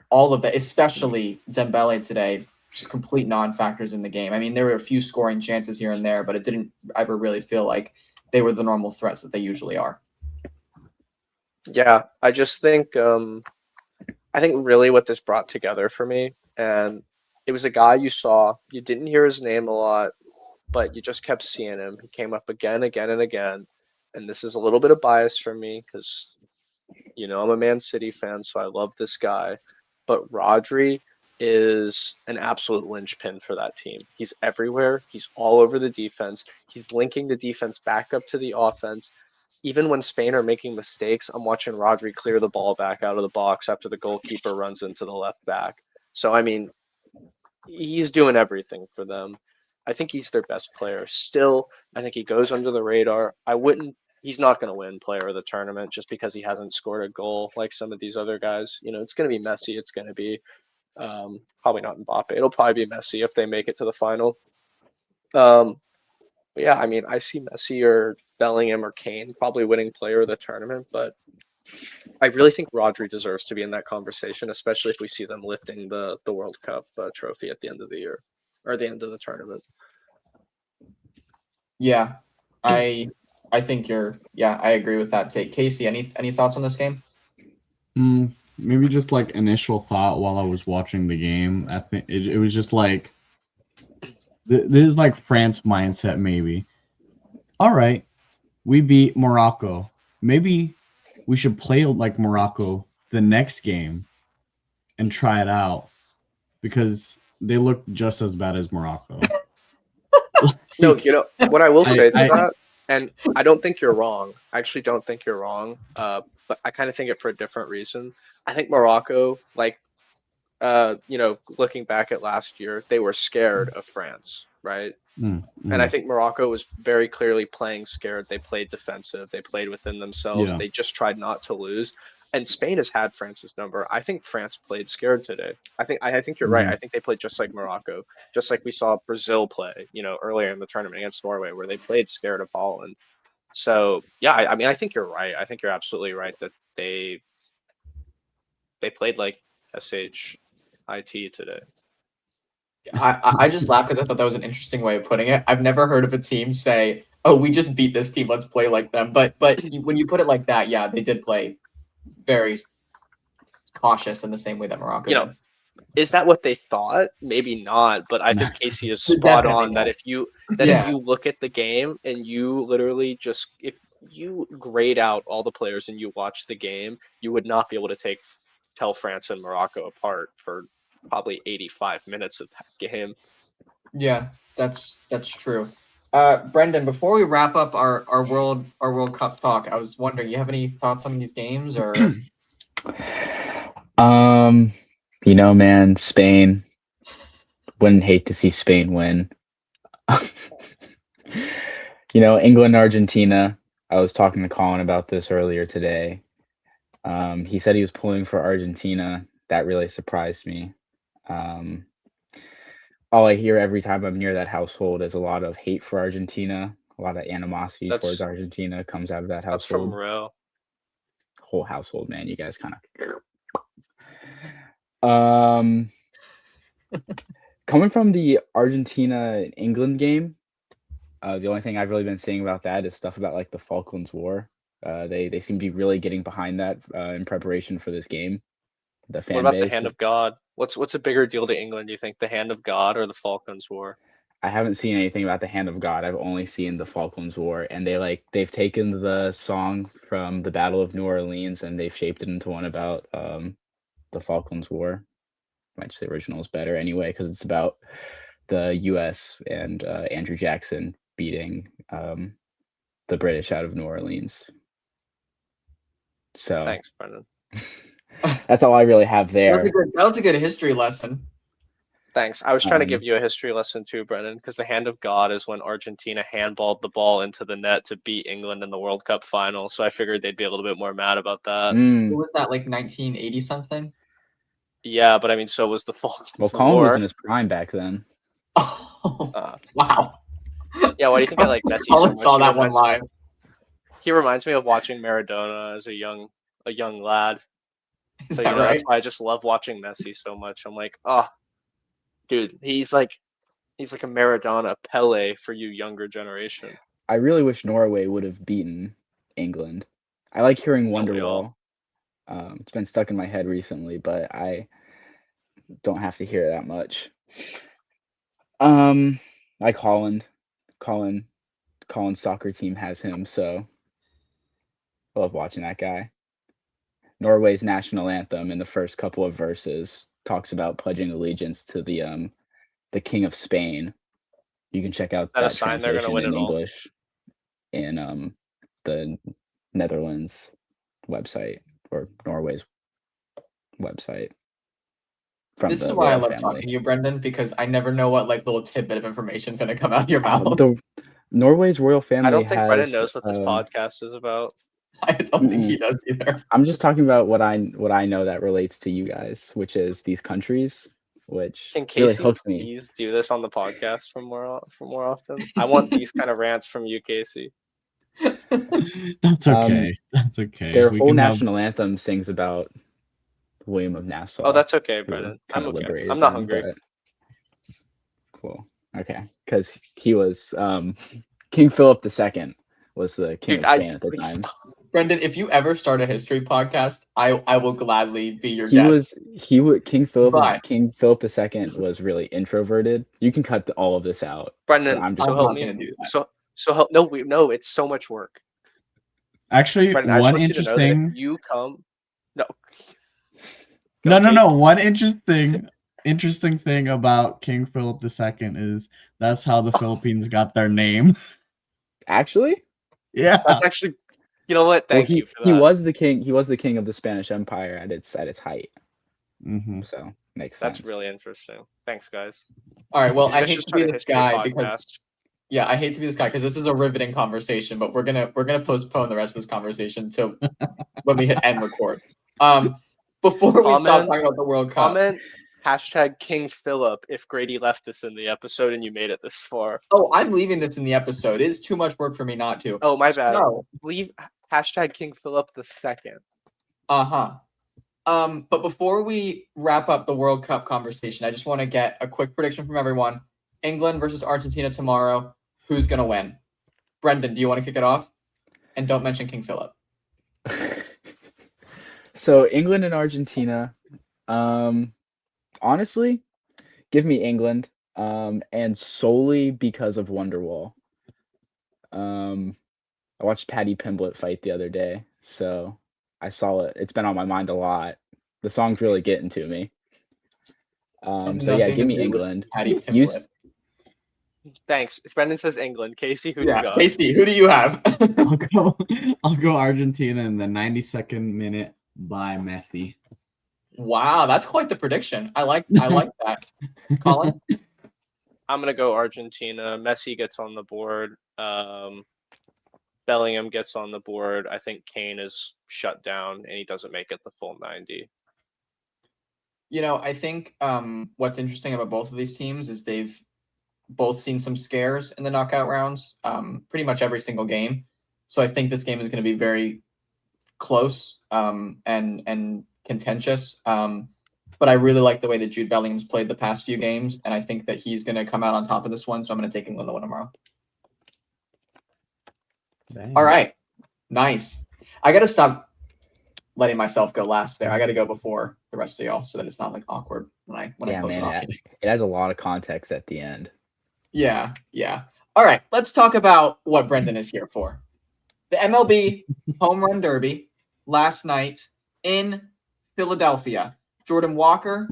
all of that, especially Dembele today, just complete non-factors in the game. I mean, there were a few scoring chances here and there, but it didn't ever really feel like they were the normal threats that they usually are. Yeah, I just think really what this brought together for me, and it was a guy you didn't hear his name a lot, but you just kept seeing him. He came up again, again, and again. And this is a little bit of bias for me because, I'm a Man City fan, so I love this guy. But Rodri is an absolute linchpin for that team. He's everywhere. He's all over the defense. He's linking the defense back up to the offense. Even when Spain are making mistakes, I'm watching Rodri clear the ball back out of the box after the goalkeeper runs into the left back. So, I mean, he's doing everything for them. I think he's their best player. Still, I think he goes under the radar. He's not going to win player of the tournament just because he hasn't scored a goal like some of these other guys. It's going to be Messi. It's going to be probably not Mbappe. It'll probably be Messi if they make it to the final. But yeah, I mean, I see Messi or Bellingham or Kane probably winning player of the tournament, but I really think Rodri deserves to be in that conversation, especially if we see them lifting the World Cup trophy at the end of the year or the end of the tournament. Yeah, I think I agree with that take. Casey, any thoughts on this game? Maybe just like initial thought while I was watching the game. I think it was just like this is like France mindset. Maybe, all right, we beat Morocco. Maybe we should play like Morocco the next game and try it out because they look just as bad as Morocco. No, what I will say to that, and I don't think you're wrong. I actually don't think you're wrong. But I kind of think it for a different reason. I think Morocco, looking back at last year, they were scared of France, right? And I think Morocco was very clearly playing scared. They played defensive. They played within themselves. Yeah. They just tried not to lose. And Spain has had France's number. I think France played scared today. I think you're right. I think they played just like Morocco, just like we saw Brazil play, earlier in the tournament against Norway, where they played scared of Holland. So yeah, I mean, I think you're right. I think you're absolutely right that they played like SHIT today. I just laughed because I thought that was an interesting way of putting it. I've never heard of a team say, "Oh, we just beat this team. Let's play like them." But when you put it like that, yeah, they did play very cautious in the same way that Morocco did. Is that what they thought? Maybe not, but I think Casey is spot on that if you look at the game and you literally if you grade out all the players and you watch the game, you would not be able to tell France and Morocco apart for probably 85 minutes of that game. Yeah, that's true. Brendan, before we wrap up our World Cup talk, I was wondering, you have any thoughts on these games or? Man, Spain. Wouldn't hate to see Spain win. England, Argentina. I was talking to Colin about this earlier today. He said he was pulling for Argentina. That really surprised me. All I hear every time I'm near that household is a lot of hate for Argentina. A lot of animosity towards Argentina comes out of that household. That's from Rio. Whole household, man. You guys kind of. Coming from the Argentina-England game, the only thing I've really been saying about that is stuff about like the Falklands War. They seem to be really getting behind that in preparation for this game. The fan what about base. The Hand of God? What's a bigger deal to England, do you think? The Hand of God or the Falklands War? I haven't seen anything about the Hand of God. I've only seen the Falklands War, and they've taken the song from the Battle of New Orleans and they've shaped it into one about the Falklands War, which the original is better anyway because it's about the U.S. and Andrew Jackson beating the British out of New Orleans. So Thanks, Brendan. that's all I really have there. That was a good history lesson. Thanks. I was trying to give you a history lesson too, Brendan, because the Hand of God is when Argentina handballed the ball into the net to beat England in the World Cup final. So I figured they'd be a little bit more mad about that. What was that, like 1980 something? Yeah, but I mean, so was the Falklands Well, Colin War. was in his prime back then. Oh, wow. Yeah, why do you think I like Messi so Colin much? saw that one live. He reminds me of watching Maradona as a young lad. Is So that right? that's why I just love watching Messi so much. I'm like, oh, dude, he's like a Maradona, Pele for you younger generation. I really wish Norway would have beaten England. I like hearing Don't we Wonderwall. It's been stuck in my head recently, but I don't have to hear it that much. Like Holland. Colin's soccer team has him, so I love watching that guy. Norway's national anthem in the first couple of verses talks about pledging allegiance to the King of Spain. You can check out That a that sign they're gonna translation win in it all? English in the Netherlands website or Norway's website. This is why I love talking to you, Brendan, because I never know what like little tidbit of information is going to come out of your mouth. Norway's royal family. I don't think has, Brendan knows what this podcast is about. I don't think he does either. I'm just talking about what I know that relates to you guys, which is these countries, which Can Casey really hooked me. please do this on the podcast for more often? I want these kind of rants from you, Casey. That's okay. That's okay. Their whole national anthem sings about William of Nassau. Oh, that's okay, Brendan. I'm okay. I'm not hungry. Cool. Okay, because he was King Philip II was the king of Spain at the time. Brendan, if you ever start a history podcast, I will gladly be your guest. King Philip II was really introverted. You can cut all of this out. Brendan, I'm not gonna do that. No, it's so much work. Actually, Brendan, one interesting. If you come, no. No. One interesting thing about King Philip II is that's how the Philippines got their name. Actually? Yeah. That's actually, you know what? Thank you for that. He was the king. He was the king of the Spanish Empire at its height. Mm-hmm. So makes sense. That's really interesting. Thanks, guys. All right. Well, I hate to be this guy podcast. because I hate to be this guy because this is a riveting conversation, but we're gonna postpone the rest of this conversation till when we hit end record. Before we stop talking about the World Cup. Comment hashtag King Philip if Grady left this in the episode and you made it this far. Oh, I'm leaving this in the episode. It is too much work for me not to. Oh, my bad. Leave hashtag King Philip II. But before we wrap up the World Cup conversation, I just want to get a quick prediction from everyone. England versus Argentina tomorrow. Who's going to win? Brendan, do you want to kick it off? And don't mention King Philip. So England and Argentina, honestly, give me England, and solely because of Wonderwall. I watched Paddy Pimblett fight the other day, so I saw it. It's been on my mind a lot. The song's really getting to me. So yeah, give me England. Paddy Pimblett. Thanks. Brendan says England. Casey, who do you got? Casey, who do you have? I'll go Argentina in the 92nd minute by Messi. Wow, that's quite the prediction. I like that. Colin? I'm gonna go Argentina. Messi gets on the board. Bellingham gets on the board. I think Kane is shut down and he doesn't make it the full 90. You know, I think what's interesting about both of these teams is they've both seen some scares in the knockout rounds, pretty much every single game. So I think this game is going to be very close and contentious. But I really like the way that Jude Bellingham's played the past few games, and I think that he's going to come out on top of this one. So I'm going to take England to win tomorrow. Dang. All right, nice. I got to stop letting myself go last there. I got to go before the rest of y'all so that it's not like awkward when I close it off. It has a lot of context at the end. Yeah. All right, let's talk about what Brendan is here for. The MLB Home Run Derby last night in Philadelphia. Jordan Walker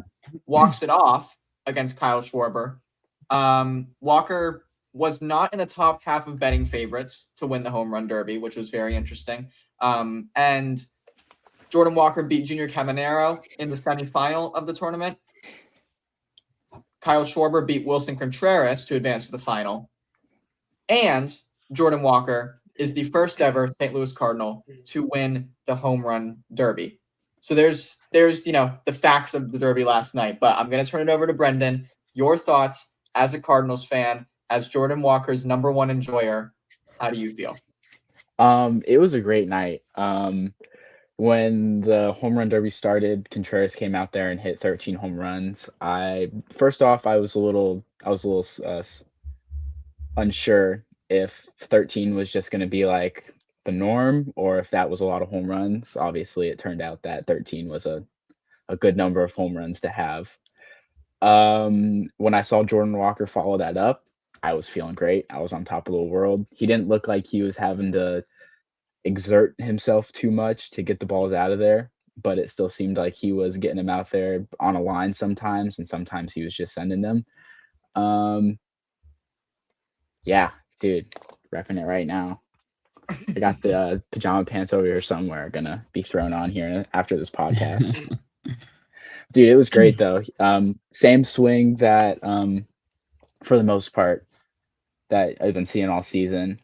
walks it off against Kyle Schwarber. Walker was not in the top half of betting favorites to win the Home Run Derby, which was very interesting. And Jordan Walker beat Junior Caminero in the semifinal of the tournament. Kyle Schwarber beat Wilson Contreras to advance to the final. And Jordan Walker is the first ever St. Louis Cardinal to win the Home Run Derby. So there's the facts of the Derby last night, but I'm going to turn it over to Brendan. Your thoughts as a Cardinals fan, as Jordan Walker's number one enjoyer. How do you feel? It was a great night. When the Home Run Derby started, Contreras came out there and hit 13 home runs. I was a little unsure if 13 was just going to be like the norm or if that was a lot of home runs. Obviously, it turned out that 13 was a good number of home runs to have. When I saw Jordan Walker follow that up, I was feeling great. I was on top of the world. He didn't look like he was having to exert himself too much to get the balls out of there, but it still seemed like he was getting them out there on a line sometimes, and sometimes he was just sending them. Yeah, dude, repping it right now. I got the pajama pants over here somewhere, gonna be thrown on here after this podcast. Dude, it was great though. Same swing that for the most part that I've been seeing all season.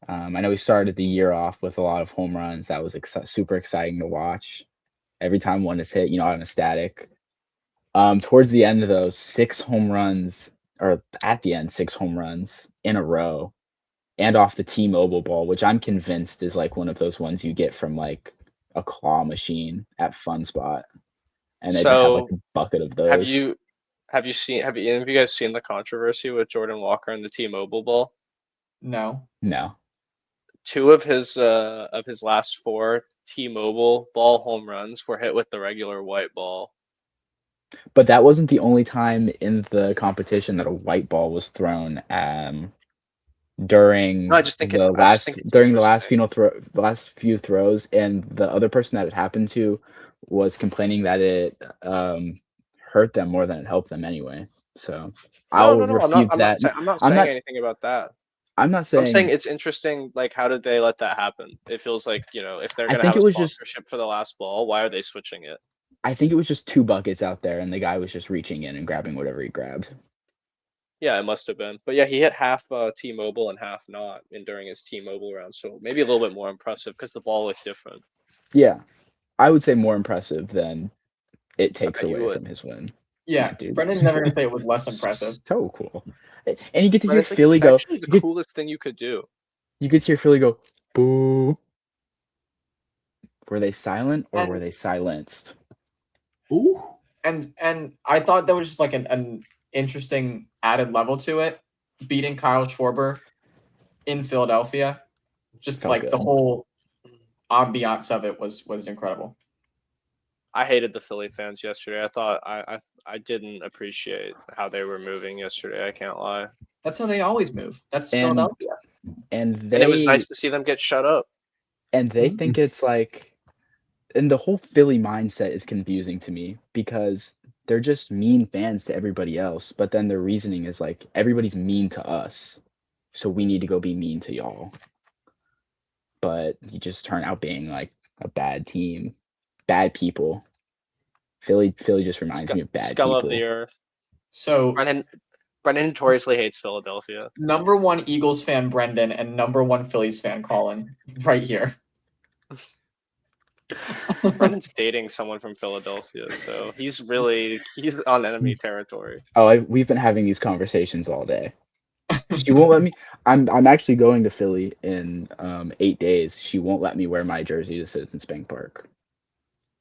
I know we started the year off with a lot of home runs. That was super exciting to watch. Every time one is hit, I'm ecstatic. Towards the end of those, 6 home runs, or at the end, 6 home runs in a row, and off the T-Mobile ball, which I'm convinced is like one of those ones you get from like a claw machine at Fun Spot, and they just have like a bucket of those. Have you any of you guys seen the controversy with Jordan Walker and the T-Mobile ball? No. 2 of his last 4 T-Mobile ball home runs were hit with the regular white ball. But that wasn't the only time in the competition that a white ball was thrown. During the last few throws, and the other person that it happened to was complaining that it hurt them more than it helped them anyway. So I'll refute that. I'm not saying anything about that. I'm not saying. I'm saying it's interesting. Like, how did they let that happen? It feels like, if they're gonna have a sponsorship for the last ball, why are they switching it? I think it was just 2 buckets out there, and the guy was just reaching in and grabbing whatever he grabbed. Yeah, it must have been. But yeah, he hit half T-Mobile and half not during his T-Mobile round. So maybe a little bit more impressive because the ball looked different. Yeah, I would say more impressive than it takes away from his win. Yeah, dude. Brendan's never gonna say it was less impressive. So cool. And you get to hear Philly go. It's actually the coolest thing you could do. You get to hear Philly go, boo. Were they silent or were they silenced? Ooh. And I thought that was just like an interesting added level to it. Beating Kyle Schwarber in Philadelphia. Just felt like good. The whole ambiance of it was incredible. I hated the Philly fans yesterday. I thought I didn't appreciate how they were moving yesterday. I can't lie. That's how they always move. That's Philadelphia. And it was nice to see them get shut up. And they think it's like, and the whole Philly mindset is confusing to me because they're just mean fans to everybody else. But then their reasoning is like, everybody's mean to us, so we need to go be mean to y'all. But you just turn out being like a bad team. Bad people. Philly just reminds me of bad people. Scum of the earth. So Brendan notoriously hates Philadelphia. Number 1 Eagles fan Brendan and number 1 Phillies fan Colin, right here. Brendan's dating someone from Philadelphia, so he's on enemy territory. Oh, we've been having these conversations all day. She won't let me. I'm actually going to Philly in 8 days. She won't let me wear my jersey to Citizens Bank Park.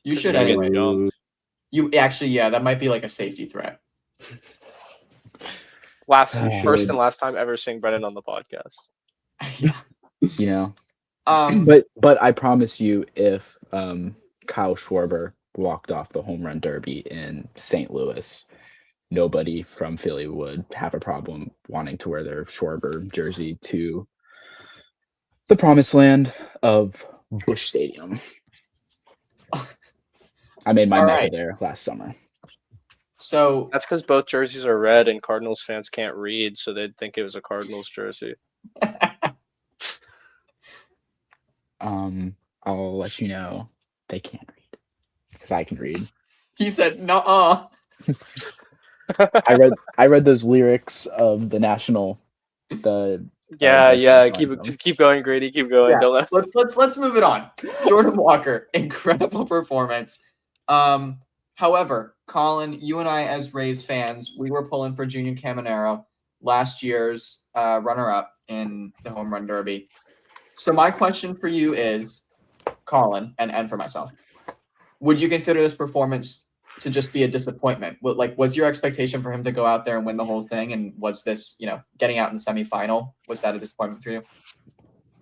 You should anyway. You actually, yeah, that might be like a safety threat. First and last time ever seeing Brendan on the podcast. Yeah. But I promise you, if Kyle Schwarber walked off the home run derby in St. Louis, nobody from Philly would have a problem wanting to wear their Shorebird jersey to the promised land of Busch Stadium. I made my All mecca right. there last summer. So That's because both jerseys are red and Cardinals fans can't read, so they'd think it was a Cardinals jersey. I'll let you know they can't read because I can read. he said, "Nuh-uh." I read those lyrics of the national. Yeah. anthem. Keep going, Grady. Keep going. Yeah, Don't let. let's move it on. Jordan Walker, incredible performance. However, Colin, you and I as Rays fans, we were pulling for Junior Caminero, last year's runner-up in the Home Run Derby. So my question for you is, Colin, and for myself, would you consider this performance to just be a disappointment? Was your expectation for him to go out there and win the whole thing? And was this, getting out in the semifinal, was that a disappointment for you?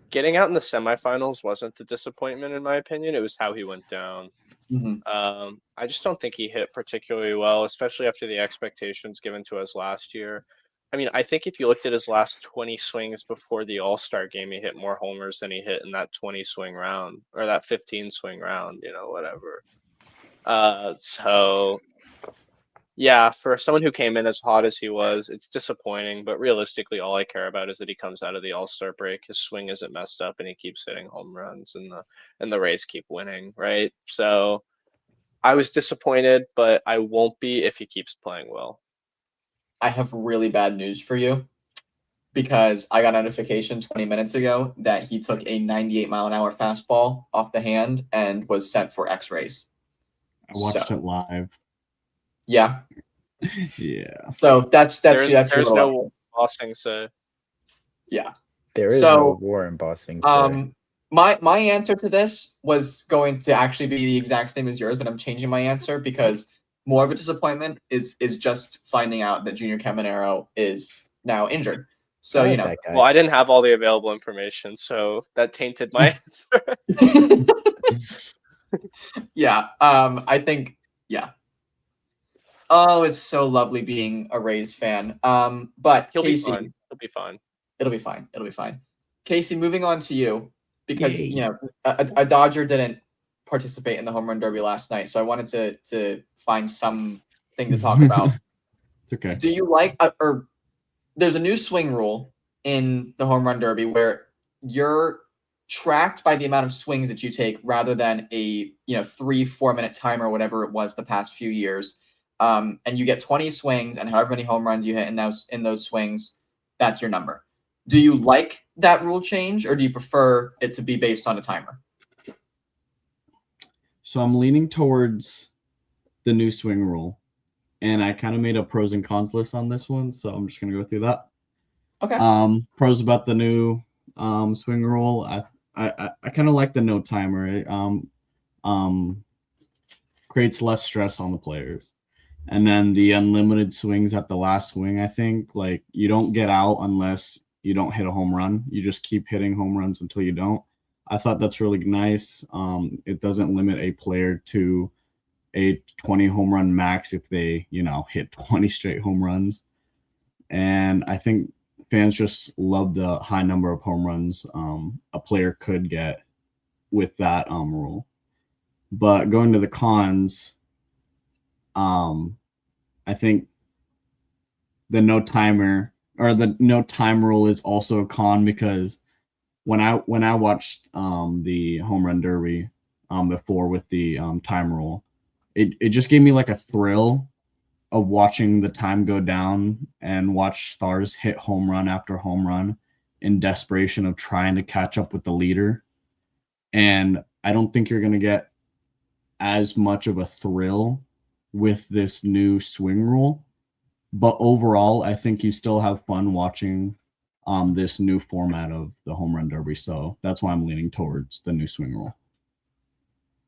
Getting out in the semifinals wasn't the disappointment, in my opinion. It was how he went down. Mm-hmm. I just don't think he hit particularly well, especially after the expectations given to us last year. I mean, I think if you looked at his last 20 swings before the All-Star game, he hit more homers than he hit in that 20 swing round or that 15 swing round, whatever. So yeah, for someone who came in as hot as he was, it's disappointing, but realistically, all I care about is that he comes out of the All-Star break, his swing isn't messed up, and he keeps hitting home runs, and the Rays keep winning, right? So I was disappointed, but I won't be if he keeps playing well. I have really bad news for you because I got notification 20 minutes ago that he took a 98-mile-an-hour fastball off the hand and was sent for X-rays. I watched it live. Yeah. Yeah. So that's There's your no Boston say. Yeah. There is no war in Boston. My answer to this was going to actually be the exact same as yours, but I'm changing my answer because more of a disappointment is just finding out that Junior Caminero is now injured. So, Well, I didn't have all the available information, so that tainted my answer. Yeah. I think, yeah. Oh, it's so lovely being a Rays fan. But He'll Casey, be fine. He'll be fine. It'll be fine. It'll be fine. Casey, moving on to you, because Yay. a Dodger didn't participate in the Home Run Derby last night, so I wanted to find something to talk about. It's okay. Do you like or there's a new swing rule in the Home Run Derby where you're tracked by the amount of swings that you take rather than a 3-4 minute timer or whatever it was the past few years. And you get 20 swings, and however many home runs you hit in those swings, that's your number. Do you like that rule change, or do you prefer it to be based on a timer? So I'm leaning towards the new swing rule, and I kind of made a pros and cons list on this one, so I'm just gonna go through that. Okay. Pros about the new swing rule. I kind of like the no timer. It creates less stress on the players. And then the unlimited swings at the last swing, I think, you don't get out unless you don't hit a home run. You just keep hitting home runs until you don't. I thought that's really nice. It doesn't limit a player to a 20 home run max if they, hit 20 straight home runs. And I think fans just love the high number of home runs a player could get with that rule. But going to the cons, I think the no timer or the no time rule is also a con because when I watched the Home Run Derby before with the time rule, it just gave me like a thrill of watching the time go down and watch stars hit home run after home run in desperation of trying to catch up with the leader. And I don't think you're going to get as much of a thrill with this new swing rule. But overall, I think you still have fun watching this new format of the Home Run Derby. So that's why I'm leaning towards the new swing rule.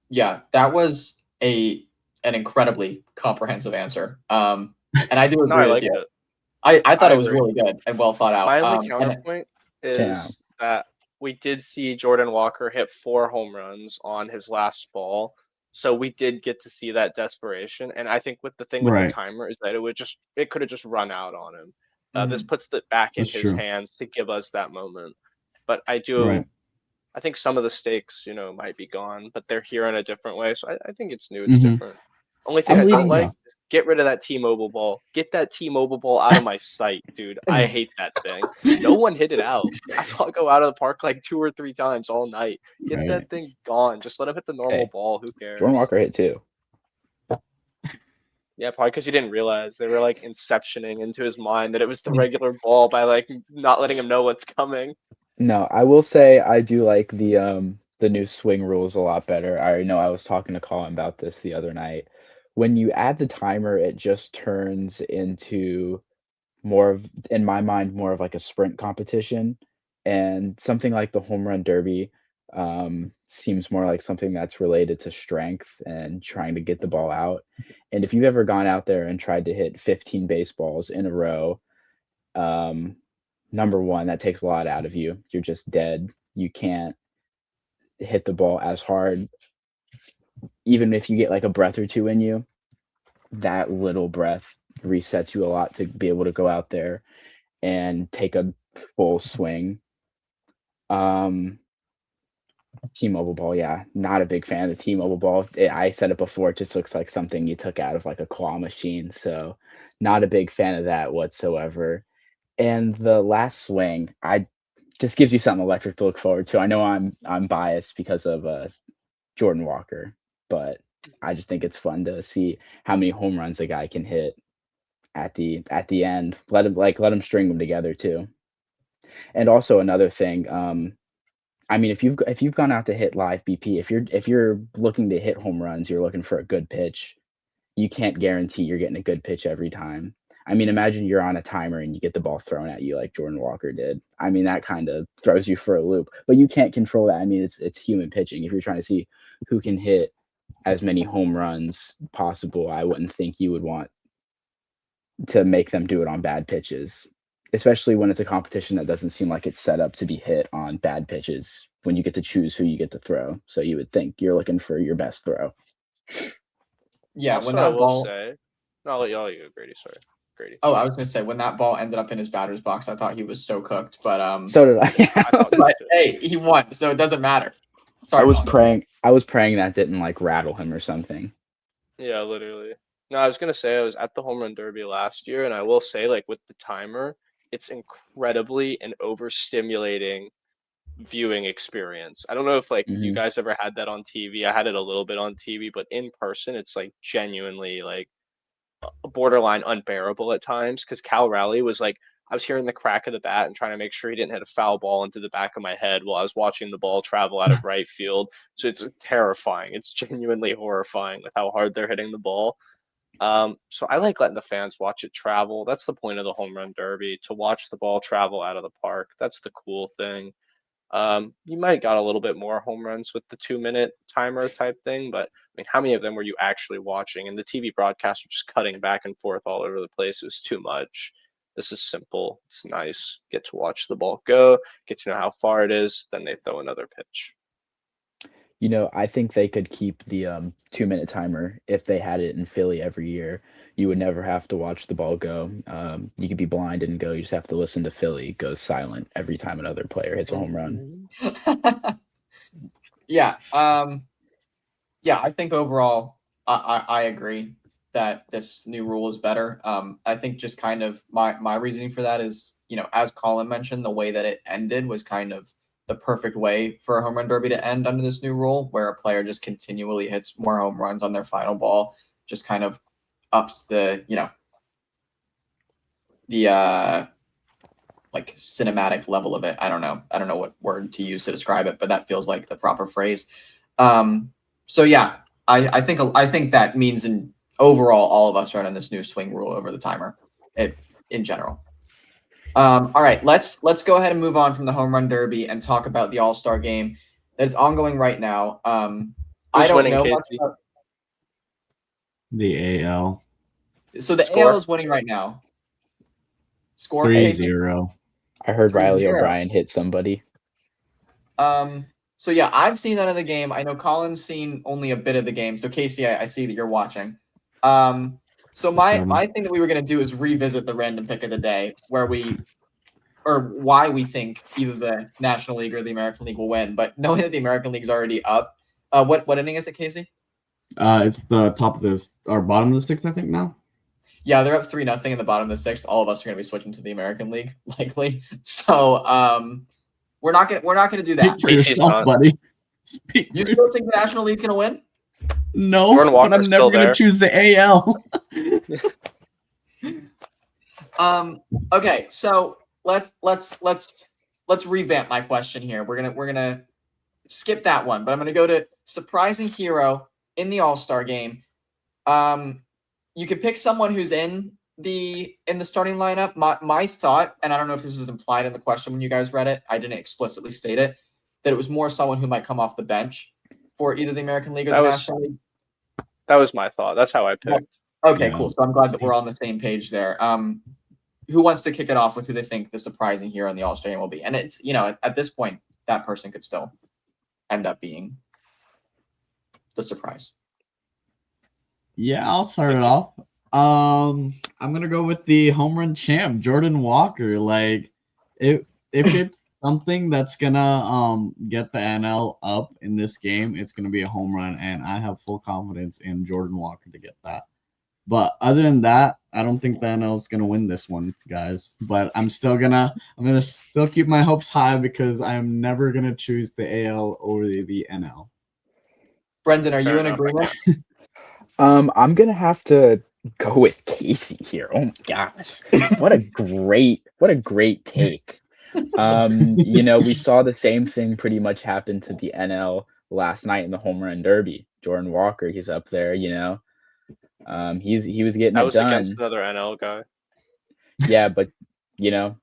Yeah, that was an incredibly comprehensive answer. And I do agree with you. It. I thought it was really good and well thought out. My only counterpoint is that we did see Jordan Walker hit 4 home runs on his last ball. So we did get to see that desperation, and I think with the thing with the timer is that it could have just run out on him. This puts it back in That's his true. hands to give us that moment. But I Right. think some of the stakes, might be gone, but they're here in a different way. So I think it's new, it's different. Only thing I'm I don't leading- like, get rid of that T-Mobile ball. Get that T-Mobile ball out of my sight, dude. I hate that thing. No one hit it out. I saw it go out of the park like 2 or 3 times all night. Get Right. that thing gone. Just let him hit the normal Hey, ball. Who cares? Jordan Walker hit too. Yeah, probably because he didn't realize they were like inceptioning into his mind that it was the regular ball by like not letting him know what's coming. No, I will say I do like the new swing rules a lot better. I know I was talking to Colin about this the other night. When you add the timer, it just turns into more of, in my mind, more of like a sprint competition. And something like the home run derby seems more like something that's related to strength and trying to get the ball out. And if you've ever gone out there and tried to hit 15 baseballs in a row, number one, that takes a lot out of you. You're just dead. You can't hit the ball as hard. Even if you get like a breath or two in you, that little breath resets you a lot to be able to go out there and take a full swing. T-Mobile ball, yeah, not a big fan of the T-Mobile ball. I said it before, it just looks like something you took out of like a claw machine. So not a big fan of that whatsoever. And the last swing, I just gives you something electric to look forward to. I know I'm biased because of Jordan Walker, but I just think it's fun to see how many home runs a guy can hit at the end. Let him string them together too. And also another thing, I mean, if you've gone out to hit live BP, if you're looking to hit home runs, you're looking for a good pitch. You can't guarantee you're getting a good pitch every time. I mean, imagine you're on a timer and you get the ball thrown at you like Jordan Walker did. I mean, that kind of throws you for a loop, but you can't control that. I mean, it's human pitching. If you're trying to see who can hit as many home runs possible, I wouldn't think you would want to make them do it on bad pitches, especially when it's a competition that doesn't seem like it's set up to be hit on bad pitches when you get to choose who you get to throw. So you would think you're looking for your best throw. Yeah, Also, when I that will ball. say, no, I'll let y'all you, Grady. Sorry, Grady. Oh, I was gonna say when that ball ended up in his batter's box, I thought he was so cooked. But So did I. I thought but hey, he won, so it doesn't matter. Sorry, I was Colin. praying that didn't like rattle him or something. Yeah, literally. No, I was gonna say I was at the home run derby last year, and I will say, like with the timer, it's incredibly an overstimulating viewing experience. I don't know if like you Mhm. guys ever had that on TV. I had it a little bit on TV, but in person, it's like genuinely like borderline unbearable at times. Because Cal Raleigh was like, I was hearing the crack of the bat and trying to make sure he didn't hit a foul ball into the back of my head while I was watching the ball travel out of right field. So it's terrifying. It's genuinely horrifying with how hard they're hitting the ball. So I like letting the fans watch it travel. That's the point of the home run derby, to watch the ball travel out of the park. That's the cool thing. You might got a little bit more home runs with the 2-minute timer type thing, but I mean, how many of them were you actually watching? And the TV broadcasts were just cutting back and forth all over the place. It was too much. This is simple. It's nice. Get to watch the ball go, get to know how far it is, then they throw another pitch. You know, I think they could keep the 2-minute timer if they had it in Philly every year. You would never have to watch the ball go. You could be blind and go. You just have to listen to Philly go silent every time another player hits a home run. Yeah. Yeah, I think overall, I agree that this new rule is better. I think just kind of my reasoning for that is, as Colin mentioned, the way that it ended was kind of the perfect way for a home run derby to end under this new rule, where a player just continually hits more home runs on their final ball, just kind of ups the like cinematic level of it. I don't know what word to use to describe it, but that feels like the proper phrase. So yeah, I think that means in overall all of us are on this new swing rule over the timer, in general. All right, let's go ahead and move on from the home run derby and talk about the All-Star game that's ongoing right now. I don't winning, know much Casey? about. The AL So the Score? AL is winning right now. Score, Casey? 3-0. I heard Riley 3-0. O'Brien hit somebody. So yeah, I've seen none of the game. I know Colin's seen only a bit of the game. So Casey, I see that you're watching. So my thing that we were gonna do is revisit the random pick of the day, where why we think either the National League or the American League will win. But knowing that the American League's already up, what inning is it, Casey? It's the top of this or bottom of the sixth, I think now. Yeah, they're up 3-0 in the bottom of the sixth. All of us are gonna be switching to the American League, likely. So we're not gonna do that. Speak for yourself, buddy. You still think the National League's gonna win? No, but I'm never gonna choose the AL. Okay, so let's revamp my question here. We're gonna skip that one, but I'm gonna go to surprising hero in the All-Star game. You could pick someone who's in the starting lineup. My thought, and I don't know if this was implied in the question when you guys read it, I didn't explicitly state it, that it was more someone who might come off the bench for either the American League or the National League. That was my thought. That's how I picked. Okay, cool. So I'm glad that we're on the same page there. Who wants to kick it off with who they think the surprising hero in the All-Star game will be? And it's, at this point, that person could still end up being the surprise. Yeah, I'll start it off. I'm gonna go with the home run champ, Jordan Walker. Like, if it's something that's gonna get the NL up in this game, it's gonna be a home run, and I have full confidence in Jordan Walker to get that. But other than that, I don't think the NL is gonna win this one, guys. But I'm gonna still keep my hopes high because I'm never gonna choose the AL over the NL. Brendan, are you in agreement? I'm gonna have to go with Casey here. Oh my gosh, what a great take. We saw the same thing pretty much happen to the NL last night in the Home Run Derby. Jordan Walker, he's up there. He was getting it done. I was against another NL guy. Yeah, but did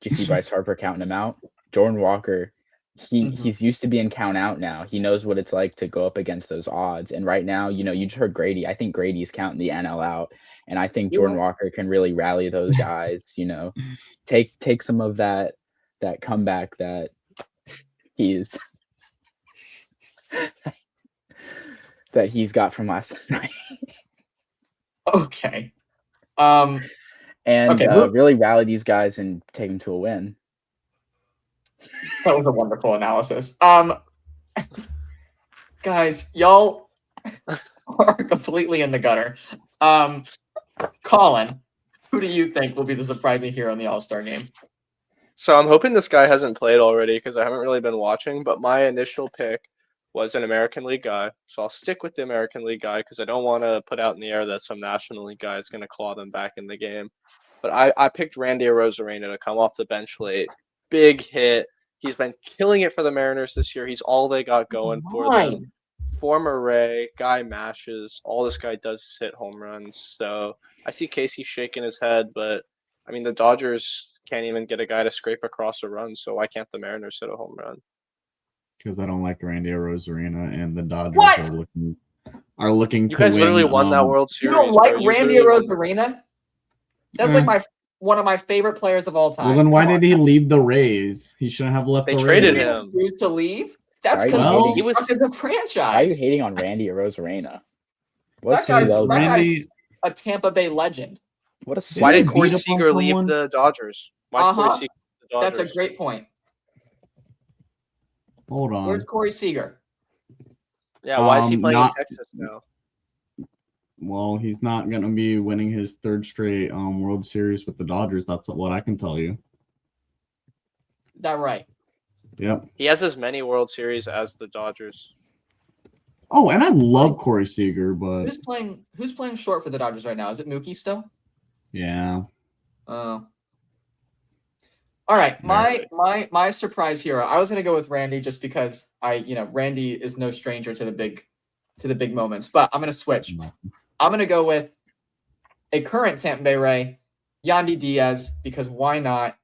you see Bryce Harper counting him out? Jordan Walker, he's used to being count out now. He knows what it's like to go up against those odds. And right now, you just heard Grady. I think Grady's counting the NL out. And I think Jordan Walker can really rally those guys, take some of that comeback that he's got from last night. Okay. Really rally these guys and take them to a win. That was a wonderful analysis. Guys, y'all are completely in the gutter. Colin, who do you think will be the surprising hero in the All-Star game? So I'm hoping this guy hasn't played already because I haven't really been watching, but my initial pick was an American League guy. So I'll stick with the American League guy because I don't want to put out in the air that some National League guy is going to claw them back in the game. But I picked Randy Arozarena to come off the bench late. Big hit. He's been killing it for the Mariners this year. He's all they got going for them. Former Ray, guy mashes. All this guy does is hit home runs. So I see Casey shaking his head, but I mean the Dodgers can't even get a guy to scrape across a run. So why can't the Mariners hit a home run? Because I don't like Randy Arozarena, and the Dodgers are looking to win. You guys literally won that World Series. You don't like Randy Arozarena? That's like one of my favorite players of all time. Well, then why did he leave the Rays? He shouldn't have left the Rays. They traded him. He used to leave? That's because he was stuck in the franchise. Why are you hating on Randy Arozarena? That guy's a Tampa Bay legend. Why did Corey Seager leave the Dodgers? That's a great point. Hold on. Where's Corey Seager? Yeah, why is he playing in Texas now? Well, he's not going to be winning his third straight World Series with the Dodgers. That's what I can tell you. Is that right? Yep. He has as many World Series as the Dodgers. Oh, and I love Corey Seager, but who's playing short for the Dodgers right now? Is it Mookie still? Yeah. Oh. All right, my surprise hero. I was gonna go with Randy just because Randy is no stranger to the big moments, but I'm gonna switch. I'm gonna go with a current Tampa Bay Ray, Yandy Diaz, because why not?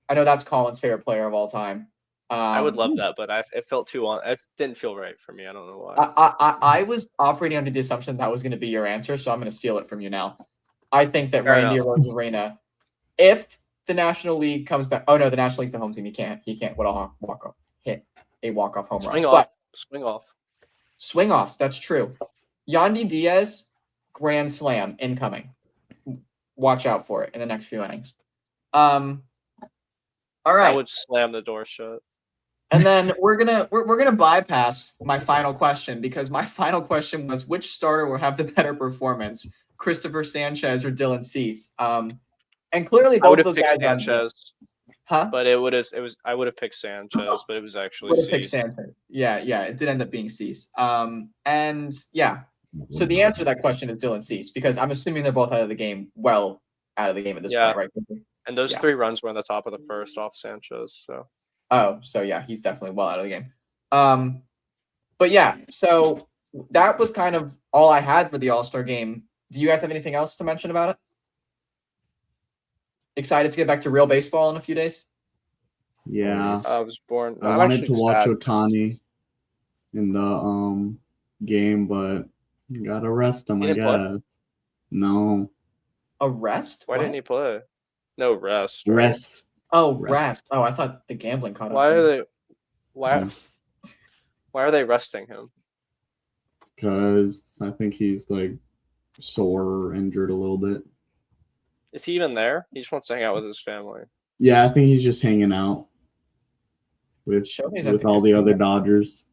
I know that's Colin's favorite player of all time. I would love that, but it felt it didn't feel right for me. I don't know why. I was operating under the assumption that was going to be your answer, so I'm going to steal it from you now. I think that Randy Arozarena, if the National League comes back, oh no, the National League's the home team. He can't walk up hit. a walk-off home Swing run. off. But Swing off. swing off, that's true. Yandy Diaz, grand slam incoming. Watch out for it in the next few innings. All right. I would slam the door shut. And then we're gonna bypass my final question, because my final question was, which starter will have the better performance, Christopher Sanchez or Dylan Cease? And clearly I both would of have those picked guys Sanchez, huh? but I would have picked Sanchez, but it was actually Would have picked Cease. Sanchez. Yeah, it did end up being Cease. And yeah. So the answer to that question is Dylan Cease, because I'm assuming they're both out of the game, out of the game at this Yeah. point, right? And those 3 runs were on the top of the first off Sanchez. So. Oh, so yeah, he's definitely well out of the game. But yeah, so that was kind of all I had for the All-Star game. Do you guys have anything else to mention about it? Excited to get back to real baseball in a few days? Yeah. I was born. I wanted to watch Ohtani in the game, but gotta rest him, I guess. No. A rest? Why didn't he play? No rest. Right? Rest. Oh, rest. Oh, I thought the gambling caught up. Why are they resting him? Because I think he's like sore or injured a little bit. Is he even there? He just wants to hang out with his family. Yeah, I think he's just hanging out with all the other Dodgers.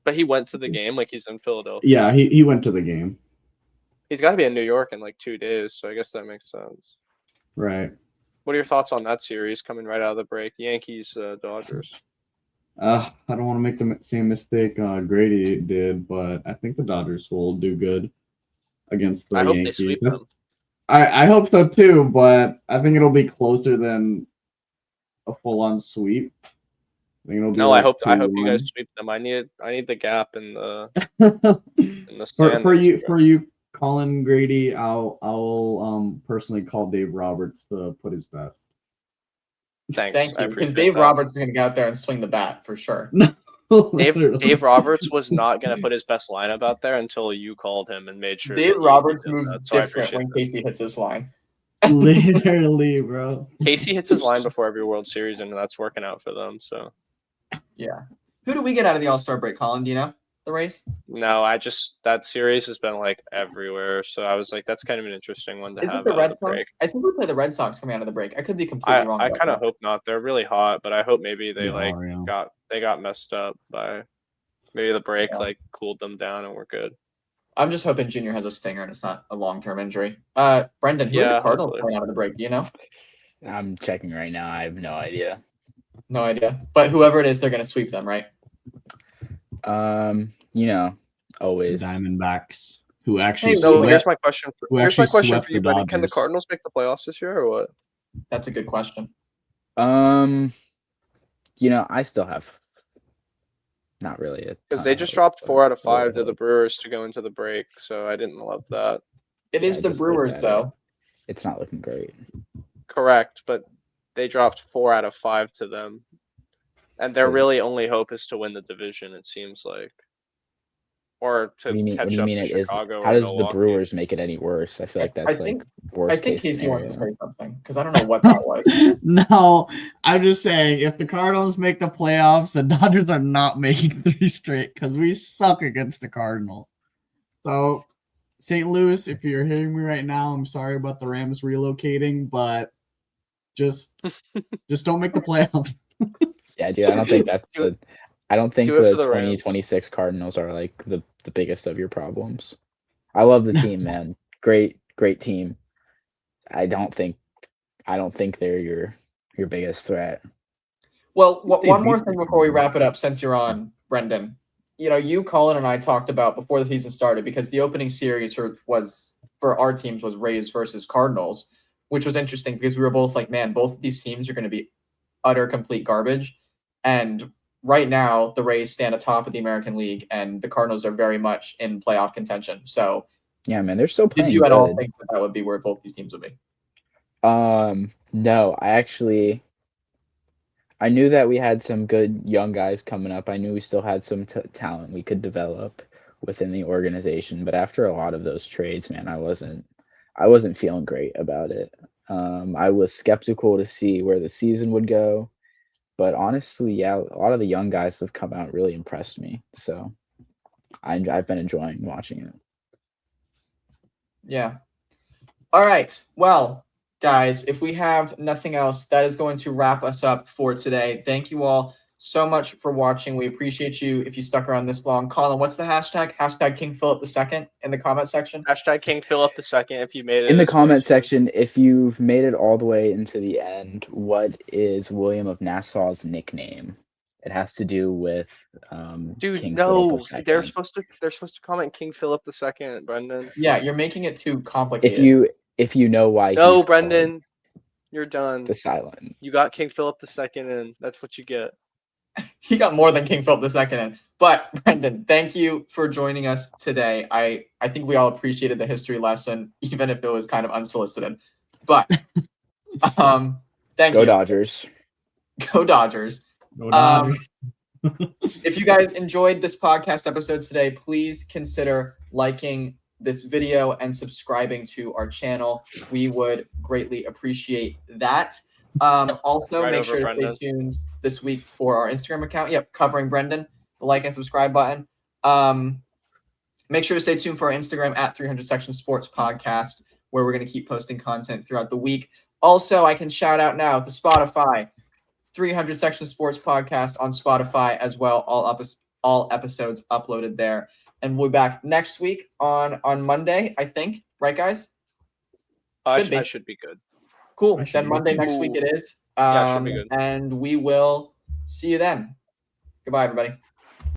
But he went to the game, like he's in Philadelphia. Yeah, he went to the game. He's got to be in New York in like 2 days, so I guess that makes sense. Right. What are your thoughts on that series coming right out of the break? Yankees, Dodgers. I don't want to make the same mistake Grady did, but I think the Dodgers will do good against the Yankees. Hope they sweep them. I hope so too, but I think it'll be closer than a full-on sweep. I think it'll be I hope you guys sweep them. I need the gap in the in the standings. For you, Colin Grady, I'll personally call Dave Roberts to put his best. Thank you, because Dave Roberts is going to get out there and swing the bat for sure. Dave Roberts was not going to put his best lineup out there until you called him and made sure. Dave Roberts moves different when Casey hits his line. Literally, bro. Casey hits his line before every World Series, and that's working out for them. So. Yeah. Who do we get out of the All-Star break, Colin? Do you know the race? No, that series has been like everywhere. So I was like, that's kind of an interesting one to have. Is it the Red Sox? Break. I think we play the Red Sox coming out of the break. I could be completely wrong. I kind of hope not. They're really hot, but I hope maybe they got messed up by maybe the break cooled them down and we're good. I'm just hoping Junior has a stinger and it's not a long-term injury. Brendan, who are the Cardinals coming out of the break? Do you know? I'm checking right now. I have no idea. No idea. But whoever it is, they're going to sweep them, right? Always Diamondbacks, who actually. Here's my question for you, buddy. Dodgers. Can the Cardinals make the playoffs this year or what? That's a good question. I still have not really because they just dropped 4 out of 5 to the Brewers to go into the break, so I didn't love that. It is the Brewers, though. It's not looking great. Correct, but they dropped 4 out of 5 to them. And their really only hope is to win the division, it seems like. Or to catch up to Chicago. How does the Brewers make it any worse? I feel like that's worst. I think Casey wants to say something, because I don't know what that was. No, I'm just saying, if the Cardinals make the playoffs, the Dodgers are not making 3 straight, because we suck against the Cardinals. So, St. Louis, if you're hearing me right now, I'm sorry about the Rams relocating, but just don't make the playoffs. Yeah, dude, I don't think that's good. I don't think the 2026 Cardinals are like the biggest of your problems. I love the team, man. Great team. I don't think they're your biggest threat. Well, one more thing before we wrap it up, since you're on, Brendan. You, Colin, and I talked about before the season started, because the opening series for our teams was Rays versus Cardinals, which was interesting because we were both like, man, both of these teams are going to be utter complete garbage. And right now, the Rays stand atop of the American League, and the Cardinals are very much in playoff contention. So, yeah, man, they're still playing. Did you at all think that would be where both these teams would be? No, I knew that we had some good young guys coming up. I knew we still had some talent we could develop within the organization. But after a lot of those trades, man, I wasn't feeling great about it. I was skeptical to see where the season would go. But honestly, yeah, a lot of the young guys have come out really impressed me. So I've been enjoying watching it. Yeah. All right. Well, guys, if we have nothing else, that is going to wrap us up for today. Thank you all so much for watching. We appreciate you if you stuck around this long. Colin, what's the hashtag? Hashtag King Philip II in the comment section. Hashtag King Philip II if you made it In the as far comment as you- section, if you've made it all the way into the end, what is William of Nassau's nickname? It has to do with Dude, King no, Philip they're II. supposed to comment King Philip II, Brendan. Yeah, you're making it too If complicated. you know why No, he's called Brendan, you're done. the Silent. You got King Philip II, and that's what you get. He got more than King Philip II in. But Brendan, thank you for joining us today. I think we all appreciated the history lesson, even if it was kind of unsolicited. But thank Go you. Dodgers. Go Dodgers. Go Dodgers. If you guys enjoyed this podcast episode today, please consider liking this video and subscribing to our channel. We would greatly appreciate that. Also, Right make over sure to Brendan. stay tuned this week for our Instagram account. Yep, covering Brendan, the like and subscribe button. Make sure to stay tuned for our Instagram at 300 Section Sports Podcast, where we're going to keep posting content throughout the week. Also, I can shout out now the Spotify 300 Section Sports Podcast on Spotify as well. All episodes uploaded there, and we'll be back next week on Monday. I think, right, guys? Should be. I should be good. Cool. I should Then be Monday good. next week it is. Yeah, it should be good. And we will see you then. Goodbye, everybody.